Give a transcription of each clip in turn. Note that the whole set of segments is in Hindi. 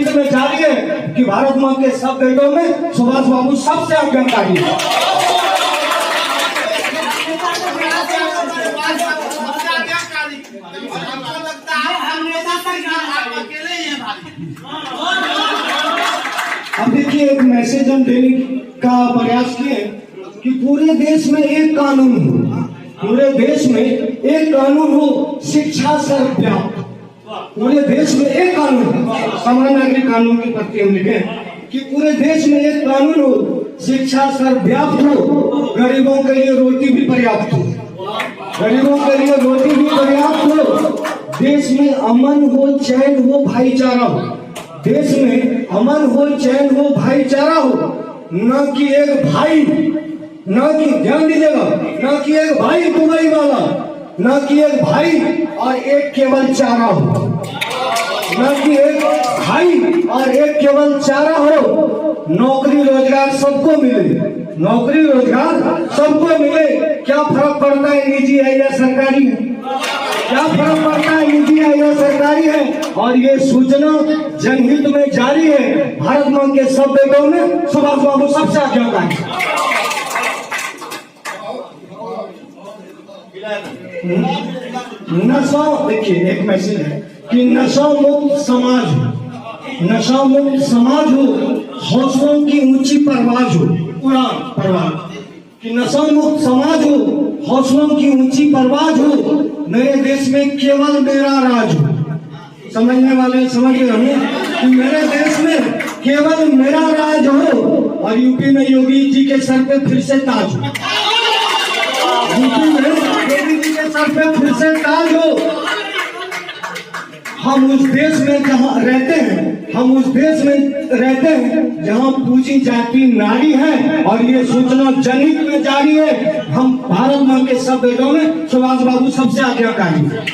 में जारी है कि भारत मां के सब बेटों में सुभाष बाबू सबसे आज्ञाकारी है। अब देखिए, एक मैसेज हम देने का प्रयास किए कि पूरे देश में एक कानून हो, पूरे देश में एक कानून हो शिक्षा सर्वव्यापी। पूरे देश में एक कानून हो, समान नागरिक कानून की प्रति हम लिखे कि पूरे देश में एक कानून हो, शिक्षा सर्वव्याप्त हो, गरीबों के लिए रोटी भी पर्याप्त हो, गरीबों के लिए रोटी भी पर्याप्त हो, देश में अमन हो, चैन हो, भाईचारा हो, देश में अमन हो, चैन हो, भाईचारा हो, न कि एक भाई, न कि ध्यान दीजिएगा, न कि एक भाई दुबई वाला, न कि एक भाई और एक केवल चारा हो, न कि एक भाई और एक केवल चारा हो। नौकरी रोजगार सबको मिले, नौकरी रोजगार सबको मिले। क्या फर्क पड़ता है निजी है या सरकारी है? क्या फर्क पड़ता है निजी है या सरकारी है? और ये सूचना जनहित में जारी है। भारत मां के सब बेटों में सुभाष बाबू सबसे आज्ञाकारी है। नशा, देखिए एक मैसेज है कि नशा मुक्त समाज हो, नशा मुक्त समाज हो, हौसलों की ऊंची परवाज हो, उड़ान परवाज, कि नशा मुक्त समाज हो, हौसलों की ऊंची परवाज हो, मेरे देश में केवल मेरा राज हो। समझने वाले समझ रहे कि मेरे देश में केवल मेरा राज हो। और यूपी में योगी जी के सर पे फिर से ताज हो, यूपी में योगी जी के सर पे फिर से ताज हो। हम उस देश में जहाँ रहते हैं, हम उस देश में रहते हैं जहाँ पूजी जाती नारी है। और ये सूचना जनहित में जारी है। हम भारत मां के सब बेटों में सुभाष बाबू सबसे आज्ञाकारी है।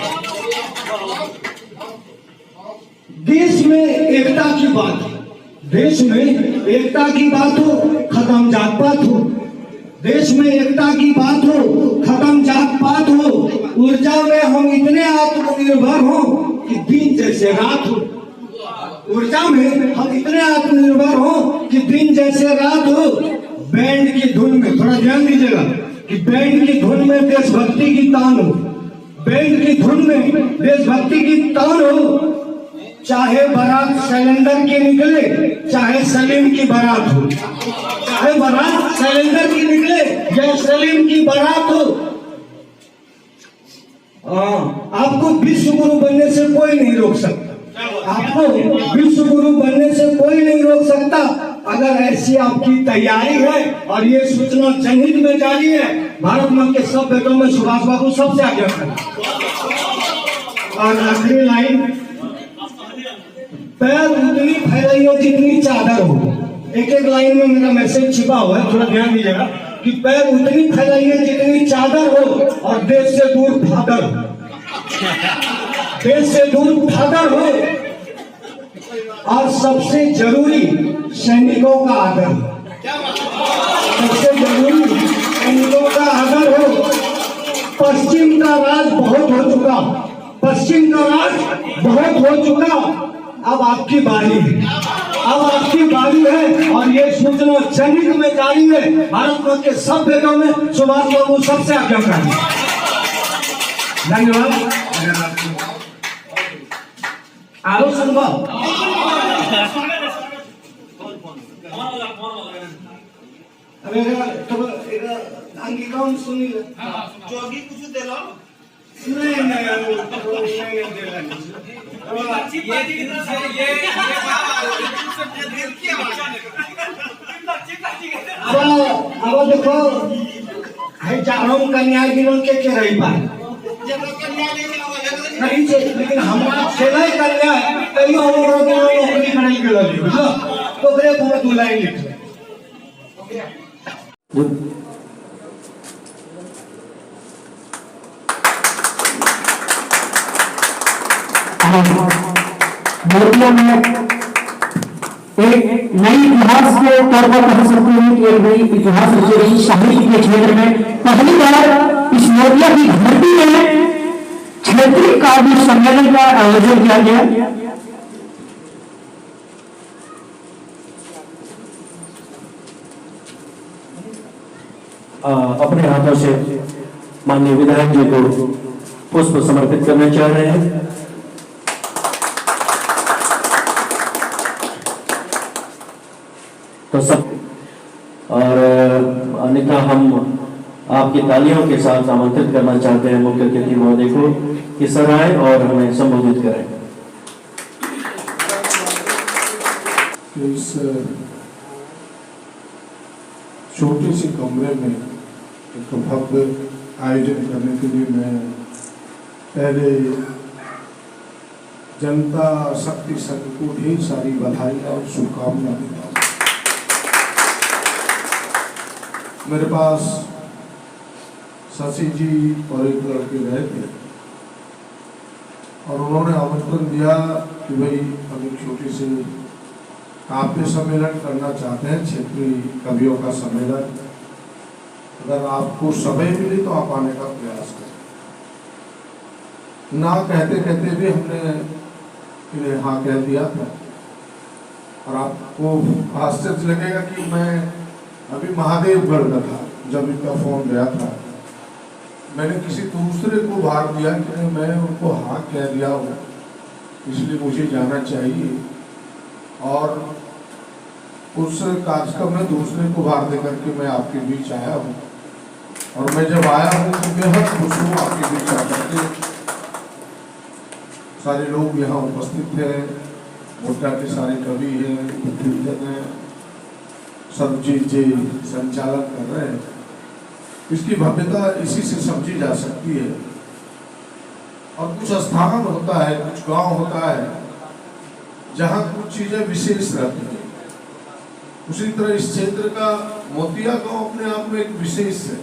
देश में एकता की बात, देश में एकता की बात हो, खत्म जात पात हो, देश में एकता की बात हो, खत्म जात पात हो, ऊर्जा में हम इतने आत्मनिर्भर हो कि दिन जैसे रात हो, ऊर्जा में हम इतने आत्मनिर्भर हो कि दिन जैसे रात हो। बैंड की धुन में, थोड़ा ध्यान दीजिएगा कि बैंड की धुन में देशभक्ति की तान हो, बैंड की धुन में देशभक्ति की तान हो। चाहे बारात सिलेंडर की निकले, चाहे सलीम की बारात हो, चाहे बारात सिलेंडर की निकले या सलीम की बारात हो। आपको विश्व गुरु बनने से कोई नहीं रोक सकता, आपको विश्व गुरु बनने से कोई नहीं रोक सकता अगर ऐसी आपकी तैयारी है। और ये सूचना जनहित में जारी है। भारत मां के सब बेटों में सुभाष बाबू सबसे आगे है। और आखिरी लाइन, पैर उतनी फैलाइए जितनी चादर हो। एक एक लाइन में मेरा मैसेज छिपा हुआ है, थोड़ा ध्यान दीजिएगा कि पैर उतनी फैलाइए जितनी चादर हो और देश से दूर फादर हो, देश से दूर फादर हो। और सबसे जरूरी सैनिकों का आदर, सबसे जरूरी सैनिकों का आदर हो। पश्चिम का राज बहुत हो चुका, पश्चिम का राज बहुत हो चुका। अब आपकी बारी है, अब आपकी बारी है। और ये सूचना जनहित में जारी है। भारत मां के सब बेटों में सुभाष बाबू सबसे आज्ञाकारी। धन्यवाद। आरो सुनवा अंगीकार सुनी जोगी कुछ दे लो। नहीं अब देखो चारों कन्या गिरोह के रही पाए नहीं से, लेकिन हमारा सेना कन्या कई नौकरी बनाई गई तो फिर बहुत बुलाई लिख मोतियों में एक नई इतिहास के तौर पर कह सकते हैं कि एक नई इतिहास रची गई साहित्य के क्षेत्र में। पहली बार इस मोतिया की धरती में क्षेत्रीय काव्य सम्मेलन का आयोजन किया गया। अपने हाथों से माननीय विधायक जी को पुष्प समर्पित करना चाह रहे हैं। तो सब और अन्यथा हम आपकी तालियों के साथ आमंत्रित करना चाहते हैं मुख्य अतिथि महोदय को कि सर आए और हमें संबोधित करें। इस छोटे से कमरे में एक भव्य आयोजन करने के लिए मैं पहले जनता शक्ति संघ को ढेर सारी बधाई और शुभकामनाएं देता हूँ। मेरे पास शशि जी और एक लड़के गए थे और उन्होंने आमंत्रण दिया कि भाई हम एक छोटे से काव्य सम्मेलन करना चाहते हैं, क्षेत्रीय कवियों का सम्मेलन। अगर आपको समय मिले तो आप आने का प्रयास करें। ना कहते कहते भी हमने इन्हें हाँ कह दिया था। और आपको आश्चर्य लगेगा कि मैं अभी महादेवगढ़ में था जब इनका फोन गया था। मैंने किसी दूसरे को भार दिया कि मैं उनको हाँ कह दिया हूँ, इसलिए मुझे जाना चाहिए। और उस कार्यक्रम में दूसरे को भार देकर के मैं आपके बीच आया हूँ। और मैं जब आया हूँ तो बेहद खुश हूँ आपके बीच आकर के। सारे लोग यहाँ उपस्थित हैं, मोटा के सारे कवि हैं, कीर्तन हैं, सरबजीत जी संचालन कर रहे हैं। इसकी भव्यता इसी से समझी जा सकती है। और कुछ स्थान होता है, कुछ गांव होता है जहाँ कुछ चीजें विशेष रहती हैं। उसी तरह इस क्षेत्र का मोतिया गांव अपने आप में एक विशेष है।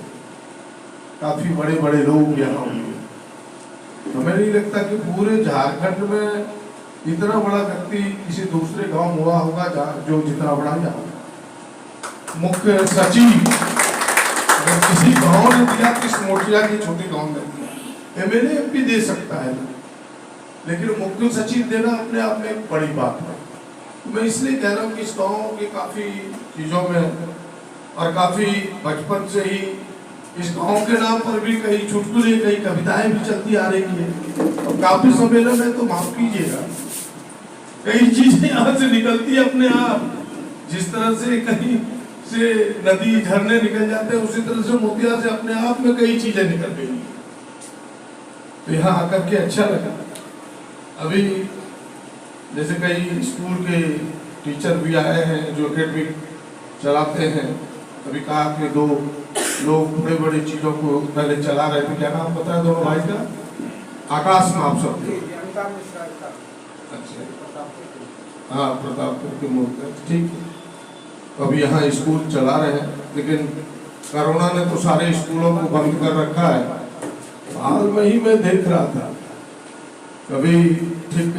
काफी बड़े बड़े लोग यहाँ होंगे। हमें नहीं लगता कि पूरे झारखंड में इतना बड़ा व्यक्ति किसी दूसरे गांव हुआ होगा जो जितना बड़ा यहाँ मुख्य सचिव अगर किसी गांव ने दिया तो इस मोतिया के छोटे गांव में दिया। एमएलए एमपी दे सकता है, लेकिन मुख्य सचिव देना अपने आप में एक बड़ी बात है। मैं इसलिए कह रहा हूँ कि इस गाँव के काफी चीजों में और काफी बचपन से ही इस गाँव के नाम पर भी कई चुटकुले, कई कविताएं भी चलती आ रही है। और काफी सम्मेलन है तो माफ कीजिएगा, कई चीजें यहाँ से निकलती है अपने आप। जिस तरह से कहीं से नदी झरने निकल जाते हैं, उसी तरह से मोतिया से अपने आप में कई चीजें निकल गई। तो यहाँ आकर के अच्छा लगा। अभी जैसे कई स्कूल के टीचर भी आए हैं जो एकेडमिक चलाते हैं। अभी कहा कि दो लोग बड़े बड़े चीजों को पहले चला रहे थे। क्या नाम पता है दोनों भाई का? आकाश नाम सब थे। अच्छा, हाँ, प्रतापपुर के मूर्ति, ठीक। अभी यहाँ स्कूल चला रहे हैं, लेकिन कोरोना ने तो सारे स्कूलों को बंद कर रखा है। हाल में ही मैं देख रहा था, कभी ठीक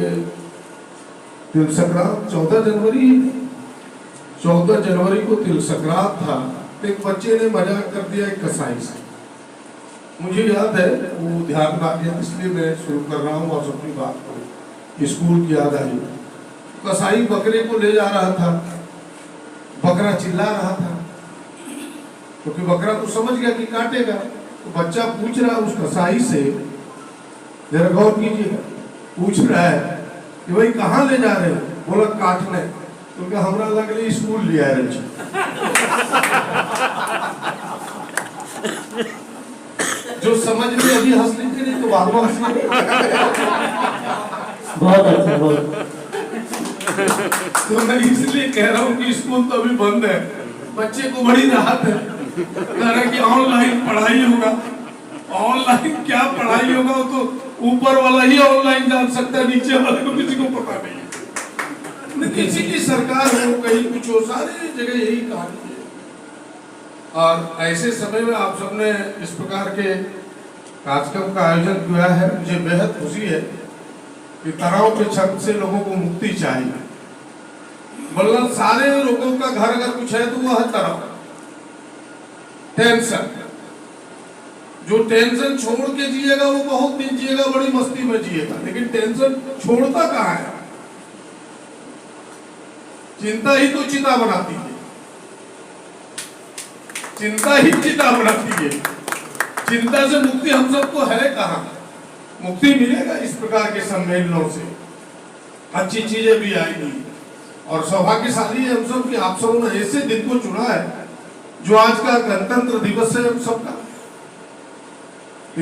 तिल संक्रांत 14 जनवरी को तिल संक्रांत था। एक बच्चे ने मजाक कर दिया एक कसाई से। मुझे याद है, वो ध्यान आ गया, इसलिए मैं शुरू कर रहा हूँ और अपनी बात को स्कूल की याद आई। कसाई बकरे को ले जा रहा था, बकरा चिल्ला रहा था क्योंकि बकरा तो समझ गया कि काटेगा। तो बच्चा पूछ रहा उस कसाई से, जरा गौर कीजिएगा, पूछ रहा है कि भाई कहाँ ले जा रहे हो? बोला काटने। तो क्या हमरा लग रही स्कूल ले आए जो समझ में अभी हंस लीजिए, नहीं तो बाद में हंसिए। बहुत अच्छा, बहुत। तो मैं इसलिए कह रहा हूँ कि स्कूल तो अभी बंद है, बच्चे को बड़ी राहत है। कह रहा कि ऑनलाइन पढ़ाई होगा। ऑनलाइन क्या पढ़ाई होगा वो तो ऊपर वाला ही ऑनलाइन जान सकता है, नीचे वाले को किसी को पता नहीं है। किसी की सरकार हो, कहीं कुछ हो, सारी जगह यही कहानी है। और ऐसे समय में आप सबने इस प्रकार के कार्यक्रम का आयोजन किया है। मुझे बेहद खुशी है कि तनाव के क्षण से लोगों को मुक्ति चाहिए। मतलब सारे लोगों का घर अगर कुछ है तो वह है तनाव, टेंशन। जो टेंशन छोड़ के जिएगा वो बहुत दिन जिएगा, बड़ी मस्ती में जिएगा। लेकिन टेंशन छोड़ता कहाँ है? चिंता ही तो चिता बनाती है। चिंता ही चिंता बनाती है। चिंता से मुक्ति हम सबको है कहाँ? मुक्ति मिलेगा इस प्रकार के सम्मेलनों से, अच्छी चीजें भी आएंगी। और सौभाग्यशाली है हम सब कि आप सबों ने ऐसे दिन को चुना है जो आज का गणतंत्र दिवस है हम सबका।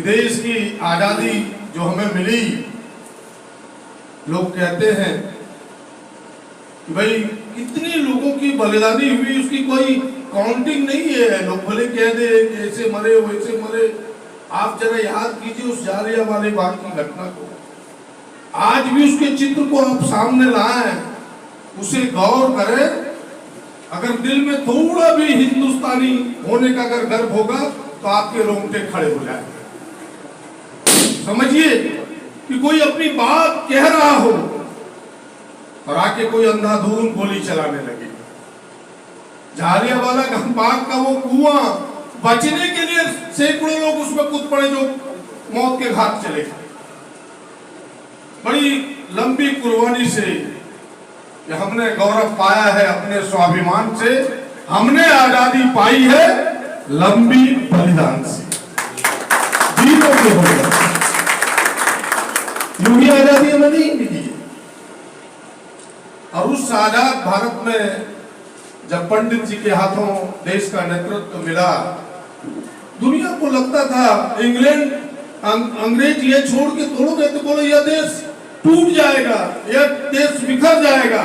देश की आजादी जो हमें मिली, लोग कहते हैं कि भाई कितनी लोगों की बलिदानी हुई, उसकी कोई काउंटिंग नहीं है। लोग भले कह दे कि ऐसे मरे वैसे मरे, आप जरा याद कीजिए उस जालियांवाला बाग की घटना को। आज भी उसके चित्र को आप सामने लाएं, उसे गौर करें। अगर दिल में थोड़ा भी हिंदुस्तानी होने का अगर गर्व होगा तो आपके रोंगटे खड़े हो जाएंगे। समझिए कि कोई अपनी बात कह रहा हो और आके कोई अंधाधुंध गोली चलाने लगे। जालियांवाला बाग का वो कुआं, बचने के लिए सैकड़ों लोग उसमें कूद पड़े जो मौत के घाट चले गए। बड़ी लंबी कुर्बानी से कि हमने गौरव पाया है, अपने स्वाभिमान से हमने आजादी पाई है, लंबी बलिदान से वीरों के हो गए। यूं ही आजादी हमें नहीं मिली। और उस आजाद भारत में जब पंडित जी के हाथों देश का नेतृत्व मिला, दुनिया को लगता था इंग्लैंड अंग्रेज ये छोड़ के तोड़ोगे तो बोलो यह देश टूट जाएगा, यह देश बिखर जाएगा।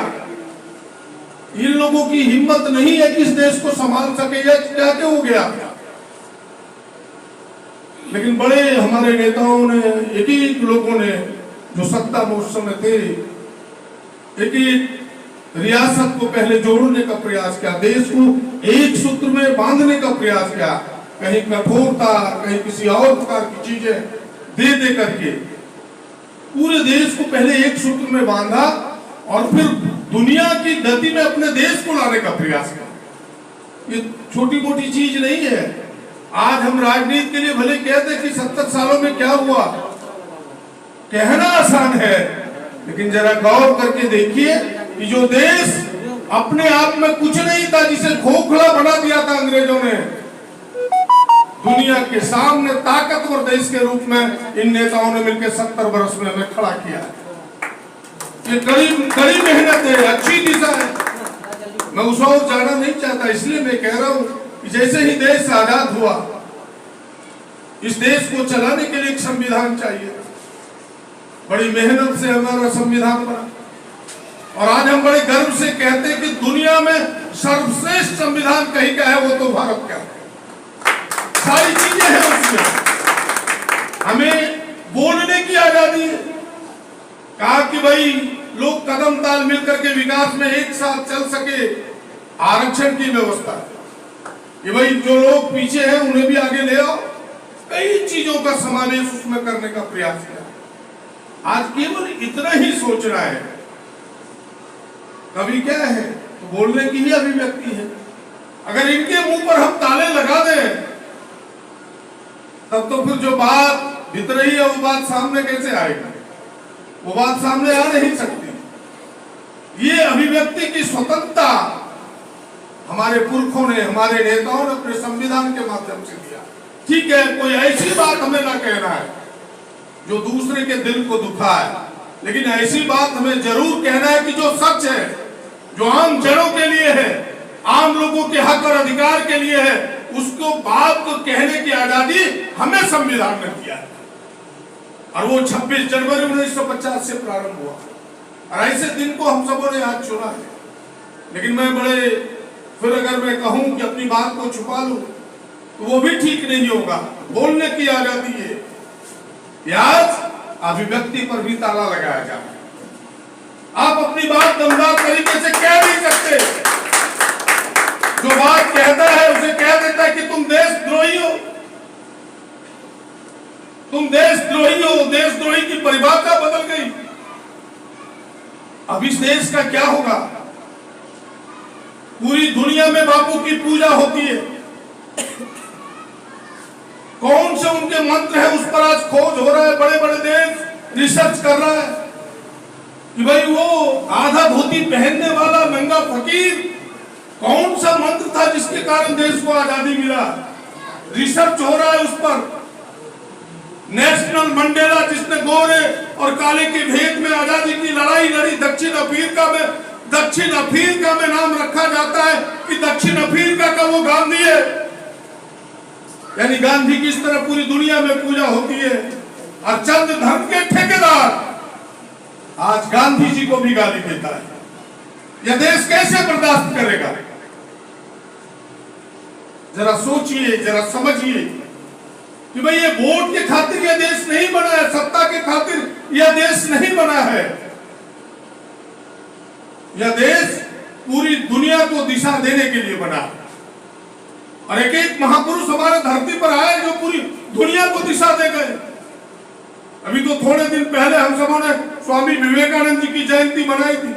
इन लोगों की हिम्मत नहीं है कि इस देश को संभाल सके, यह क्या क्या हो गया। लेकिन बड़े हमारे नेताओं ने, एक एक लोगों ने जो सत्ता में उस समय थे, एक एक रियासत को पहले जोड़ने का प्रयास किया, देश को एक सूत्र में बांधने का प्रयास किया। कहीं कठोरता, कहीं किसी और प्रकार की चीजें दे दे करके पूरे देश को पहले एक सूत्र में बांधा और फिर दुनिया की गति में अपने देश को लाने का प्रयास किया। ये छोटी मोटी चीज नहीं है। आज हम राजनीति के लिए भले कहते हैं कि 70 सालों में क्या हुआ, कहना आसान है, लेकिन जरा गौर करके देखिए कि जो देश अपने आप में कुछ नहीं था, जिसे खोखला बना दिया था अंग्रेजों ने, दुनिया के सामने ताकतवर देश के रूप में इन नेताओं ने मिलकर 70 वर्ष में हमें खड़ा किया। ये कड़ी मेहनत है, अच्छी दिशा है। मैं उस और जाना नहीं चाहता, इसलिए मैं कह रहा हूं कि जैसे ही देश आजाद हुआ, इस देश को चलाने के लिए एक संविधान चाहिए। बड़ी मेहनत से हमारा संविधान बना और आज हम बड़े गर्व से कहते हैं कि दुनिया में सर्वश्रेष्ठ संविधान कहीं का है, वो तो भारत का है। सारी चीजें हैं उसमें। हमें बोलने की आजादी है। कहा कि भाई लोग कदम ताल मिलकर के विकास में एक साथ चल सके, आरक्षण की व्यवस्था कि भाई जो लोग पीछे हैं उन्हें भी आगे ले आओ। कई चीजों का समावेश उसमें करने का प्रयास किया। आज केवल इतना ही सोचना है। कभी क्या है तो बोलने की ही अभिव्यक्ति है। अगर इनके मुंह पर हम ताले लगा दें तब तो फिर जो बात भीतर ही है वो बात सामने कैसे आएगी? वो बात सामने आ नहीं सकती। ये अभिव्यक्ति की स्वतंत्रता हमारे पुरखों ने, हमारे नेताओं ने अपने संविधान के माध्यम से दिया। ठीक है, कोई ऐसी बात हमें ना कहना है जो दूसरे के दिल को दुखाए, लेकिन ऐसी बात हमें जरूर कहना है कि जो सच है, जो आम जनों के लिए है, आम लोगों के हक और अधिकार के लिए है, उसको बात को कहने की आजादी हमें संविधान ने दिया है। और वो 26 जनवरी 1950 से प्रारंभ हुआ और ऐसे दिन को हम सबों ने आज चुना है। लेकिन मैं बड़े फिर अगर मैं कहूं कि अपनी बात को छुपा लूं तो वो भी ठीक नहीं होगा। बोलने की आजादी है। आज अभिव्यक्ति पर भी ताला लगाया जा रहा है। आप अपनी बात दमदार तरीके से कह नहीं सकते। जो बात कहता है उसे कह देता है कि तुम देशद्रोही हो, तुम देशद्रोही हो। देशद्रोही की परिभाषा बदल गई। अब इस देश का क्या होगा? पूरी दुनिया में बापू की पूजा होती है। कौन से उनके मंत्र है उस पर आज खोज हो रहा है। बड़े बड़े देश रिसर्च कर रहा है कि भाई वो आधा धोती पहनने वाला नंगा फकीर कौन सा मंत्र था जिसके कारण देश को आजादी मिला? रिसर्च हो रहा है उस पर। नेशनल मंडेला, जिसने गोरे और काले के भेद में आजादी की लड़ाई लड़ी दक्षिण अफ्रीका में नाम रखा जाता है कि दक्षिण अफ्रीका का वो गांधी है। यानी गांधी की इस तरह पूरी दुनिया में पूजा होती है, और चंद धर्म के ठेकेदार आज गांधी जी को भी गाली देता है। यह देश कैसे बर्दाश्त करेगा? जरा सोचिए, जरा समझिए कि भाई ये वोट के खातिर यह देश नहीं बना है, सत्ता के खातिर यह देश नहीं बना है। यह देश पूरी दुनिया को दिशा देने के लिए बना, और एक एक महापुरुष हमारे धरती पर आए जो पूरी दुनिया को दिशा दे गए। अभी तो थोड़े दिन पहले हम सबों ने स्वामी विवेकानंद जी की जयंती मनाई थी।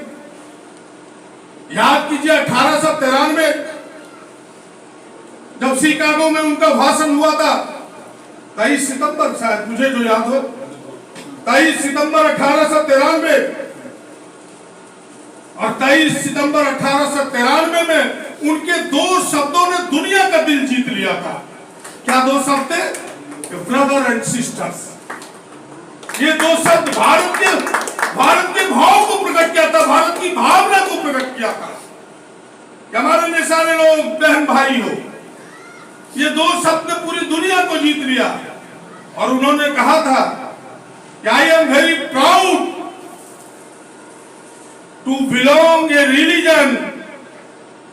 याद कीजिए 1893 जब शिकागो में उनका भाषण हुआ था, 23 सितंबर, शायद मुझे जो याद हो, 23 सितंबर 1893, और 23 सितंबर 1893 में उनके दो शब्दों ने दुनिया का दिल जीत लिया था। क्या दो शब्द थे? Brother and sisters. ये दो शब्द भारत के भाव को प्रकट किया था, भारत की भावना को प्रकट किया था कि हमारे लिए सारे लोग बहन भाई हो। ये दो शब्द ने पूरी दुनिया को जीत लिया, और उन्होंने कहा था कि I am very proud to belong a religion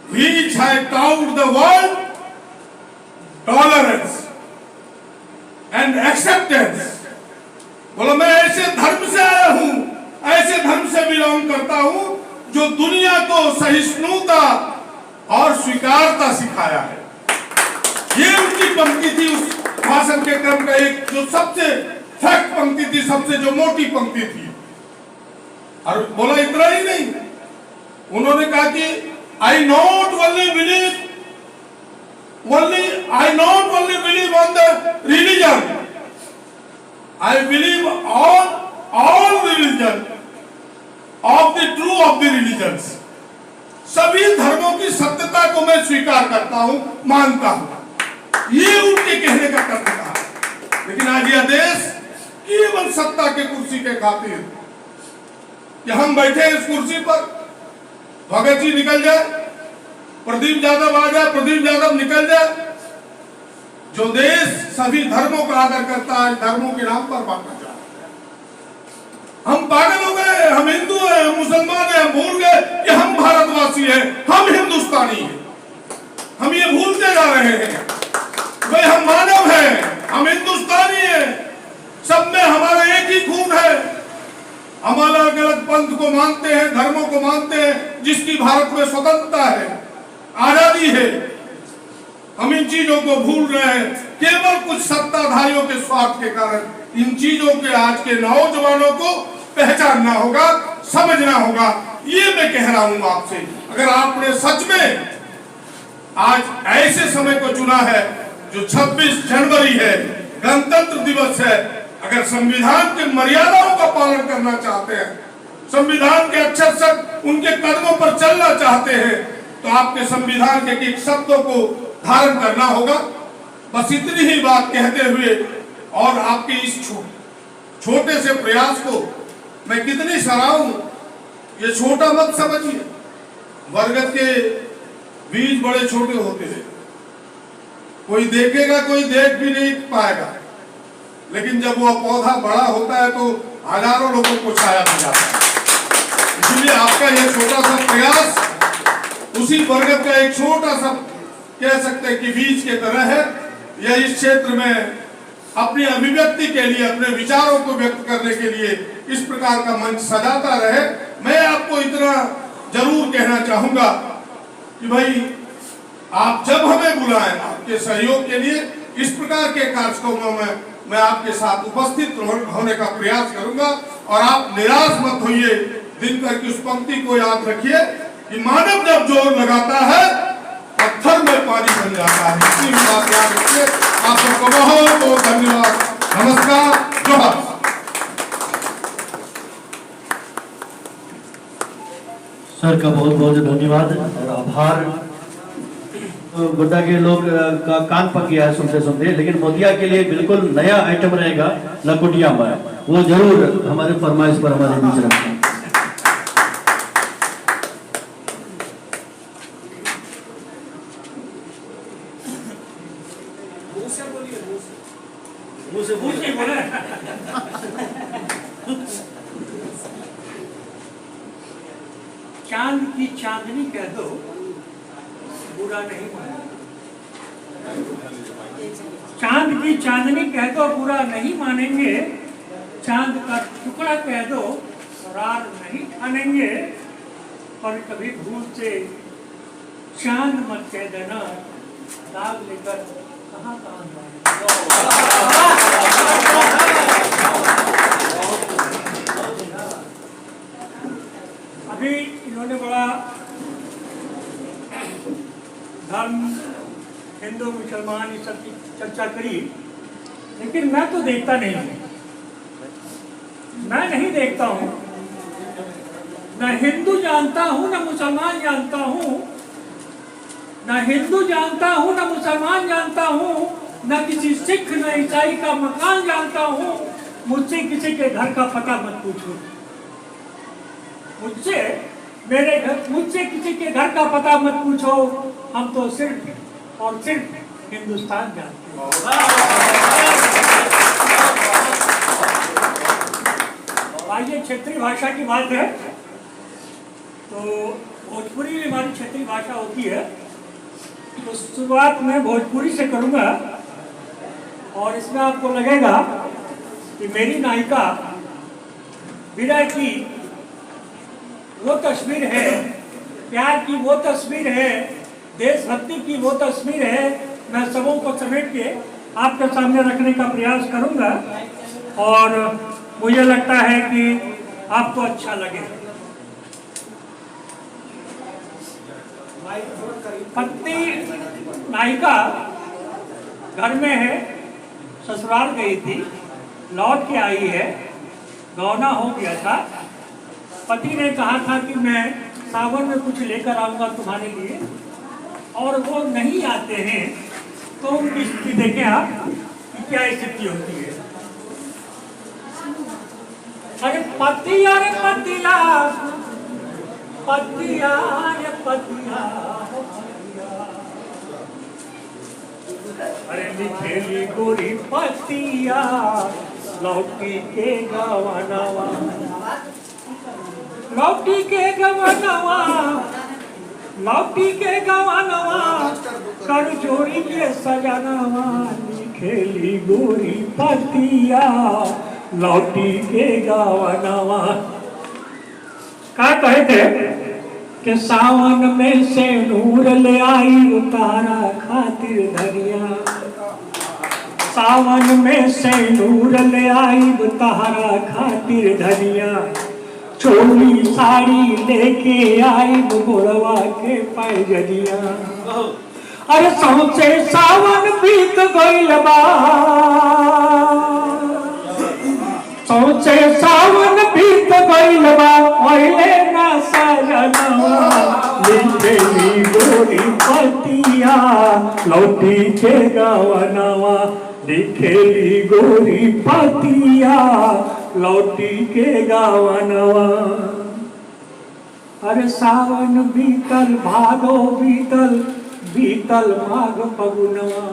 which has taught the world tolerance and acceptance। बोलो मैं ऐसे धर्म से आया हूं, ऐसे धर्म से बिलोंग करता हूं जो दुनिया को सहिष्णुता और स्वीकारता सिखाया है। ये उनकी पंक्ति थी उस भाषण के क्रम का, एक जो सबसे फैक्ट पंक्ति थी, सबसे जो मोटी पंक्ति थी। और बोला इतना ही नहीं, उन्होंने कहा कि I not only believe on the religion, I believe on all religion of the true of the religions। सभी धर्मों की सत्यता को मैं स्वीकार करता हूं, मानता हूं। ये उनके कहने का कर्म था। लेकिन आज यह देश केवल सत्ता के कुर्सी के खातिर, कि हम बैठे इस कुर्सी पर, भगत जी निकल जाए, प्रदीप यादव आ जाए, प्रदीप यादव निकल जाए। जो देश सभी धर्मों का आदर करता है, धर्मों के नाम पर बांटना चाहता है। हम पागल हो गए, हम हिंदू हैं, हम मुसलमान हैं, हम भूल गए कि हम भारतवासी हैं, हम हिंदुस्तानी हैं। हम ये भूलते जा रहे हैं भाई, हम मानव हैं, हम हिंदुस्तानी हैं, सब में हमारा एक ही खून है। हम अलग अलग पंथ को मानते हैं, धर्मों को मानते हैं, जिसकी भारत में स्वतंत्रता है, आजादी है। हम इन चीजों को भूल रहे हैं, केवल कुछ सत्ताधारियों के स्वार्थ के कारण। इन चीजों के आज के नौजवानों को पहचानना होगा, समझना होगा। ये मैं कह रहा हूं आपसे, अगर आपने सच में आज ऐसे समय को चुना है जो 26 जनवरी है, गणतंत्र दिवस है, अगर संविधान के मर्यादाओं का पालन करना चाहते हैं, संविधान के अक्षर शब्द उनके कदमों पर चलना चाहते हैं, तो आपके संविधान के एक शब्दों को धारण करना होगा। बस इतनी ही बात कहते हुए, और आपके इस छोटे से प्रयास को मैं कितनी सराहूं। ये छोटा मत समझिए, बरगद के बीज बड़े छोटे होते हैं, कोई देखेगा, कोई देख भी नहीं पाएगा, लेकिन जब वो पौधा बड़ा होता है तो हजारों लोगों को छाया मिल जाता है। इसलिए आपका यह छोटा सा प्रयास उसी बरगद का एक छोटा सा, कह सकते हैं कि बीज के तरह है। यह इस क्षेत्र में अपनी अभिव्यक्ति के लिए, अपने विचारों को व्यक्त करने के लिए इस प्रकार का मंच सजाता रहे। मैं आपको इतना जरूर कहना चाहूंगा कि भाई, आप जब हमें बुलाएं, आपके सहयोग के लिए इस प्रकार के कार्यक्रमों में मैं आपके साथ उपस्थित होने का प्रयास करूंगा। और आप निराश मत होइए, दिनकर की उस पंक्ति को याद रखिए कि मानव जब जोर लगाता है, पत्थर में पानी बन जाता है। इतनी बात याद रखिए। आप सबको बहुत बहुत धन्यवाद। नमस्कार, जोहार। सर का बहुत बहुत धन्यवाद और आभार। गोड्डा के लोग का कान पक गया है सुनते सुनते, लेकिन मोतिया के लिए बिल्कुल नया आइटम रहेगा लकुटिया में, वो जरूर हमारे फरमाइश पर हमारे बीच रखें। चांद की चांदनी कह दो बुरा नहीं मानेंगे, चांद की चांदनी कह दो बुरा नहीं मानेंगे, चांद का टुकड़ा कह दो रार नहीं ठानेंगे, और कभी भूल से चांद मत कह देना, दाग लेकर कहाँ अभी इन्होंने बड़ा धर्म हिंदू मुसलमान ये सब की चर्चा करी, लेकिन मैं तो देखता नहीं हूँ, मैं नहीं देखता हूँ, न हिंदू जानता हूँ न मुसलमान जानता हूँ, न हिंदू जानता हूँ न मुसलमान जानता हूँ, न किसी सिख न ईसाई का मकान जानता हूँ, मुझसे किसी के घर का पता मत पूछो, मुझसे किसी के घर का पता मत पूछो, हम तो सिर्फ और सिर्फ हिंदुस्तान जानते हैं। आइए क्षेत्रीय भाषा की बात है, तो भोजपुरी हमारी क्षेत्रीय भाषा होती है, तो शुरुआत में भोजपुरी से करूँगा, और इसमें आपको लगेगा कि मेरी नायिका विरह की वो तस्वीर है, प्यार की वो तस्वीर है, देशभक्ति की वो तस्वीर है, मैं सबों को समेट के आपके सामने रखने का प्रयास करूंगा, और मुझे लगता है कि आपको अच्छा लगे। पत्नी नायिका घर में है, ससुराल गई थी, लौट के आई है, गौना हो गया था, पति ने कहा था कि मैं सावन में कुछ लेकर आऊंगा तुम्हारे लिए, और वो नहीं आते हैं, तो उनकी स्थिति देखें आप कि क्या स्थिति होती है। अरे पतिया रे पतिया, पतिया रे पतिया, अरे लिखेली गोरी पतिया, लौटी के गवनवा, लौटी के गवनवा, लौटी के गवनवा, कर जोड़ी के सजनवा, लिखेली गोरी पतिया, लौटी के गवनवा। क्या कहे थे कि सावन में से नूर ले आई उतारा खातिर धनिया, सावन में से नूर ले आई उतारा खातिर धनिया, चोली साड़ी लेके आई गोरवा के पैजनिया, अरे सौसे सावन बीत गइल बा, सौसे सावन बीत गइल बा, ओइले ना सजनवा, लिखेली गोरी पतिया, लौटी के गवनवा, लिखेली गोरी पतिया, लौटी के गवनवा। अरे सावन बीतल भादो बीतल, बीतल माघ फगुनवा,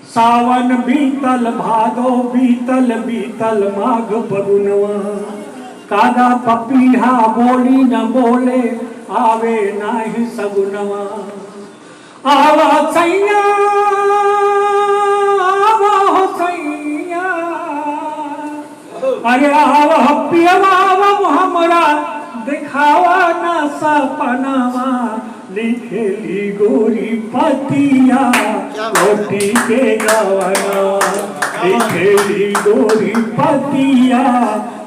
सावन बीतल भादो बीतल, बीतल माघ फगुनवा, कादा पपीहा बोली न बोले, आवे नाही सगुनवा, आवा सैया, आवा सैया, अरे आवा पियवा हमरा, दिखावा ना सपनावा, लिखेली गोरी पतिया, लौटी के गवनवा, लिखेली गोरी पतिया,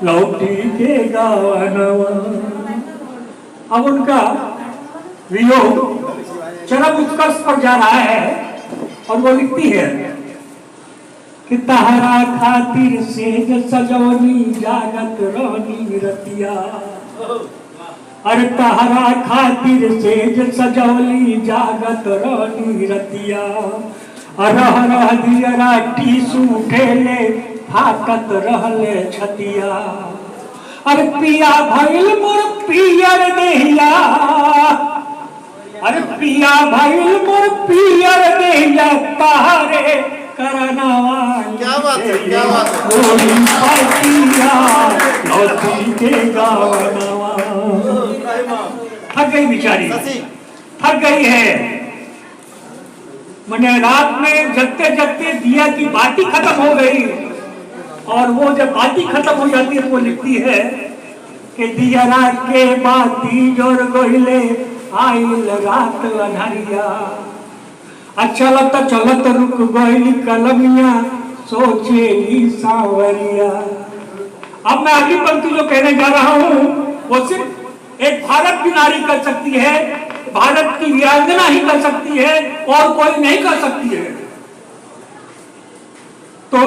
लौटी के गवनवा। अब उनका वियोग चरम उत्कर्ष पर जा रहा है, और वो लिखती है कि तहरा खातिर सेज सजौनी, जागत रहनी रतिया, अरे तहरा खातिर सेज सजौली जागत रहनी रतिया, रह रह दियरा टीसू ठेले फाकत रहले छतिया। अरे पिया भइल मोर पियर देहिया, अरे पिया भइल मोर पियर देहिया, तहरे करनवा क्या बात है, क्या बात है। गोरी पातिया लौटी के गावनवा। थक गई बेचारी, थक गई है। मैंने रात में जगते जगते दिया की बाती खत्म हो गई, और वो जब बाती खत्म हो जाती है वो लिखती है कि दिया रात के बाती जोर गोहिले आइल रात अनहरिया। चलत चलत रुक गई कलमिया सोचेली सावरिया। अब मैं अगली पंक्ति जो कहने जा रहा हूं वो सिर्फ एक भारत की नारी कर सकती है, भारत की वीरांगना ही कर सकती है, और कोई नहीं कर सकती है। तो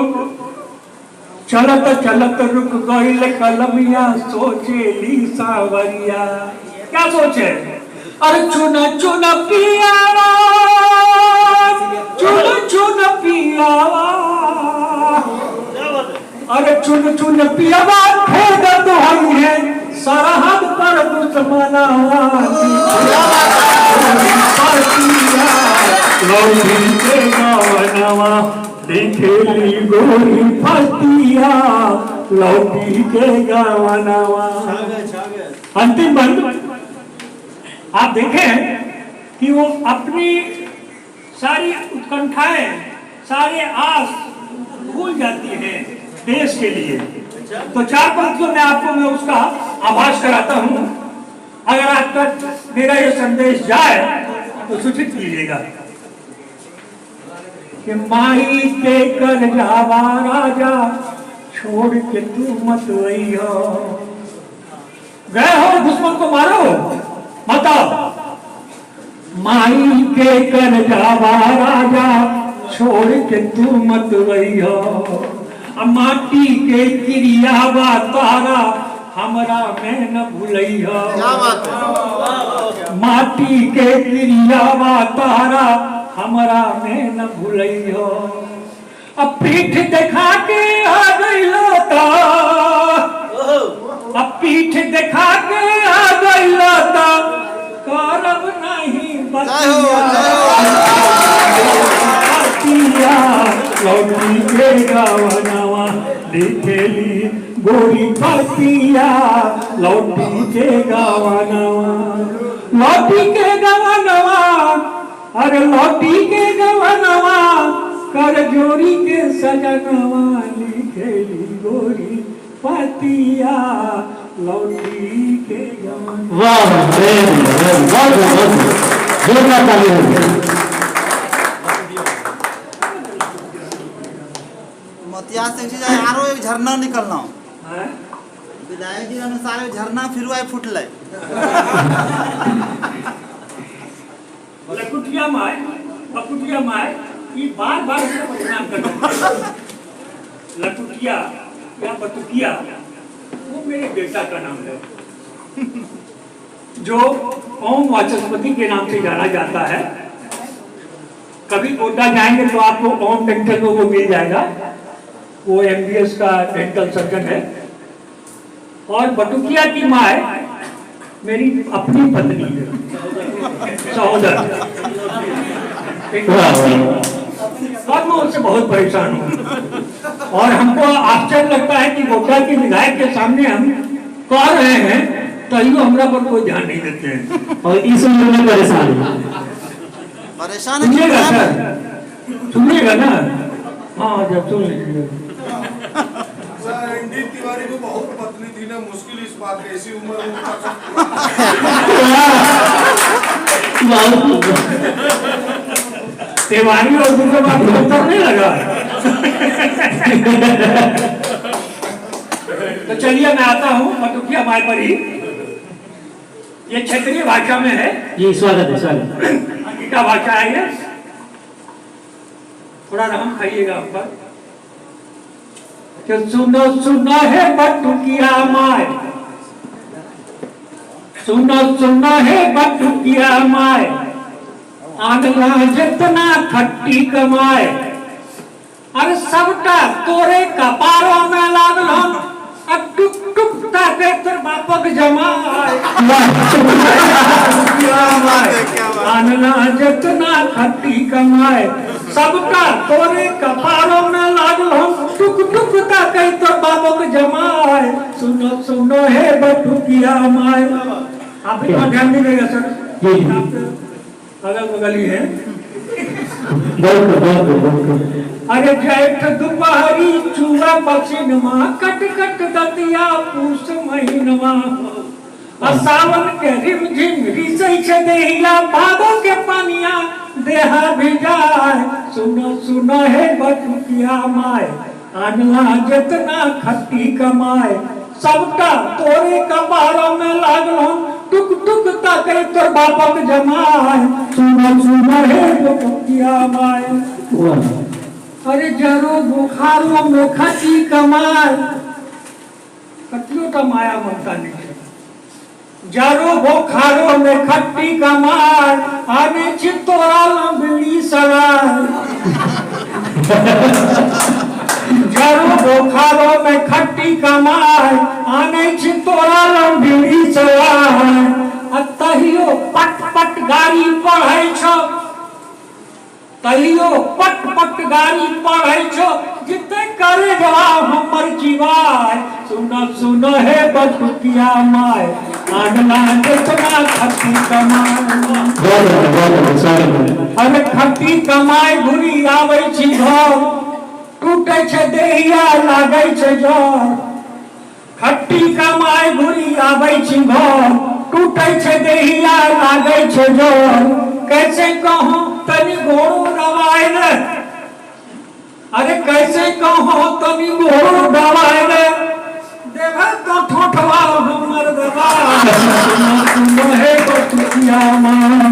चलत चलत रुक गई कलमिया सोचेली सावरिया। क्या सोचे? अरे चुन चुन पियावा, चुन चुन पियावा, अरे चुन चुन पियावा भेद दुहाई है सरहद पर दुश्मनावा। लौटी के गावनवा दिखेली गोरी फतिया, लौटी के गावनवा। अंतिम बंद आप देखें कि वो अपनी सारी उत्कंठाएं, सारे आस भूल जाती हैं देश के लिए। तो 4 पंक्तियों में आपको मैं उसका आभास कराता हूं। अगर आज तक मेरा ये संदेश जाए तो सूचित कीजिएगा कि माई के कर जावा राजा, छोड़ के तू मत वइयो। गए हो दुश्मन को मारो मत, माई के कर जावा राजा, छोड़ के तू मत वइयो। माटी के क्रियावा तारा हमरा में न भूलइयो। माटी के क्रियावा तारा हमरा में न भूलइयो। अब पीठ दिखा के आ गइलो ता, अब पीठ दिखा के आ गइलो ता, करब नहीं बतिया। लौटी के गावनवा दिखेली गोरी फतिया, लौटी के गावनवा, लौटी के गावनवा, अरे लौटी के गावनवा, कर जोरी के सजनवा, लिखेली गोरी फतिया, लौटी के गावनवा। मतिया से जाए आरो एक झरना निकलना विधायक जी अनुसार झरना फिर आए फुटले। लकुटिया माय, लकुटिया माय, ये बार बार उसको बदनाम करना। लकुटिया या बटुकिया वो मेरे बेटा का नाम है, जो ओम वाचस्पति के नाम से जाना जाता है। कभी गोड्डा जाएंगे तो आपको ओम डेंटल में वो मिल जाएगा, वो MBS का डेंटल सर्जन है। और बटुकिया की माँ मेरी अपनी पत्नी है, सहोदर। और मैं उससे बहुत परेशान हूँ, और हमको आश्चर्य लगता है कि गोड्डा के विधायक के सामने हम कह रहे हैं तैयो हमरा पर कोई ध्यान नहीं देते हैं, और इसलिए मैं परेशान सुनिएगा सर, सुनिएगा ना। हाँ जब सुन लीजिए। एनडी तिवारी को बहुत पत्नी थी ना, मुश्किल इस बात है ऐसी उम्र में तिवारी और दूसरे बात उत्तर नहीं लगा। तो चलिए मैं आता हूँ बटुकिया माय पर ही। ये क्षेत्रीय भाषा में है जी। स्वागत है, स्वागत। अंगिका भाषा है ये। थोड़ा राम खाइएगा आप पर। कि सुनो सुनो है बटुकिया माय, सुनो सुनो है बटुकिया माय, आगला जितना खट्टी कमाए, अरे सबटा तोरे कपारों में लागल, अब टुक टुक ताके तर बापक जमाए। आगला जितना खट्टी कमाए, सबटा तोरे कपारों में लागल, टुक टुक ताके तर बापक जमाए। सुनो सुनो है बटुकिया माय। आप भी ध्यान दीजिएगा सर, अगल बगल ही है। अरे जैठ दोपहरी चूड़ा पसीनमा, कट कट दतिया पूस महीनमा, सावन के रिम झिम रिसै छे देहिया, भादो के पानिया देहा भिजाए। सुनो सुनो है बटुकिया माय, आनला जितना खट्टी कमाए, सबटा तोरे कपारों में लागलो, टुक टुक ताके तोर बापक जमाए। सुनो सुनो है बटुकिया माय। अरे जरो बुखारों में खट्टी कमाए, कटियो तो माया ममता नहीं, जरो बुखारों में खट्टी कमाए, आने चित्तोरा लंबी सलाह। जरो बुखारों में खट्टी कमाए, आने चित्तोरा लंबी सलाह। तहियो पट पट गाड़ी पढ़ै छो, तहियो पट पट गाड़ी पढ़ै छो, जिते करे जवाब हमर जीवाय। सुनो सुनो है बटुकिया माय, आगला जितना खट्टी कमाए। अरे खट्टी कमाए घुरी आबै छी घर, टूटे छे देहिया लागै छे जर। खट्टी कमाए घुरी आबै छी घर, टूटे छे देहिया लागै छे जर। कैसे कहूं तनी घोड़ो दवाई ने, अरे कैसे कहूं तनी घोड़ो दवाई ने, देवे तो ठोठवा हमर दवाई। सुनो है बटुकिया माय।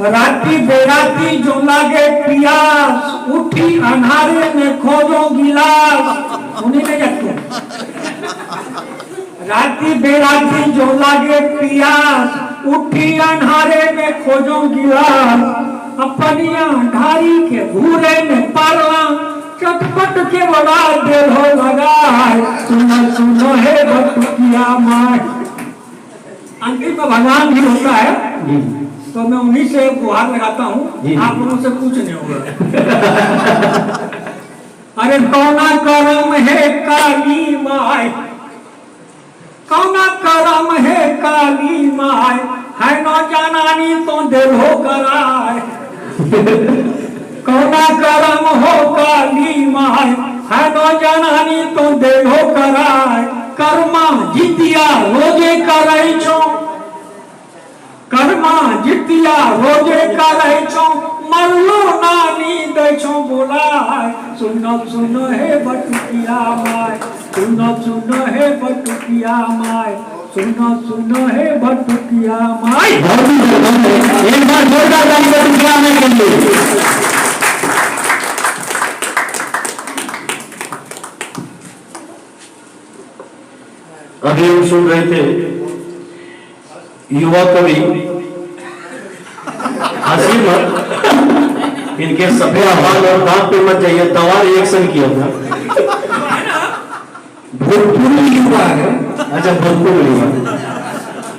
राती बेराती जो लागे प्यास, उठी अन्हारे में खोजो गिलास। उन्हीं ने जाते राती बेराती जो लागे प्यास, उठी अन्हारे में खोजो गिलास। अपनिया ढारी के भूरे में पारला, चटपट के बड़ा दिल हो लगाए। सुनो सुनो है बटुकिया माय। अंतिम में भगवान भी होता है, तो मैं उन्हीं से गुहार लगाता हूँ, आप लोगों से कुछ नहीं होगा। अरे कौना करम है काली माय, कौना करम है काली माय, है न जानानी तो दिल हो कराए। कौना करम हो काली माय, है न जानानी तो दिल हो कराए। कर्मा जितिया रोजे करे छो, कर्मा जितिया रोजे करे छो, मरलो नानी दे छो बोलाए। सुनो सुनो है बटुकिया माय, सुनो सुनो है बटुकिया माय, सुनो सुनो है बटुकिया माय। एक बार जोरदार ताली बटुकिया माय के लिए। अभी हम सुन रहे थे युवा कवि, हंसी मत, इनके सफेद बाल और दांत पे मत जाइए, दवा रिएक्शन किया था। भोजपुरी युवा है। अच्छा भोजपुरी युवा,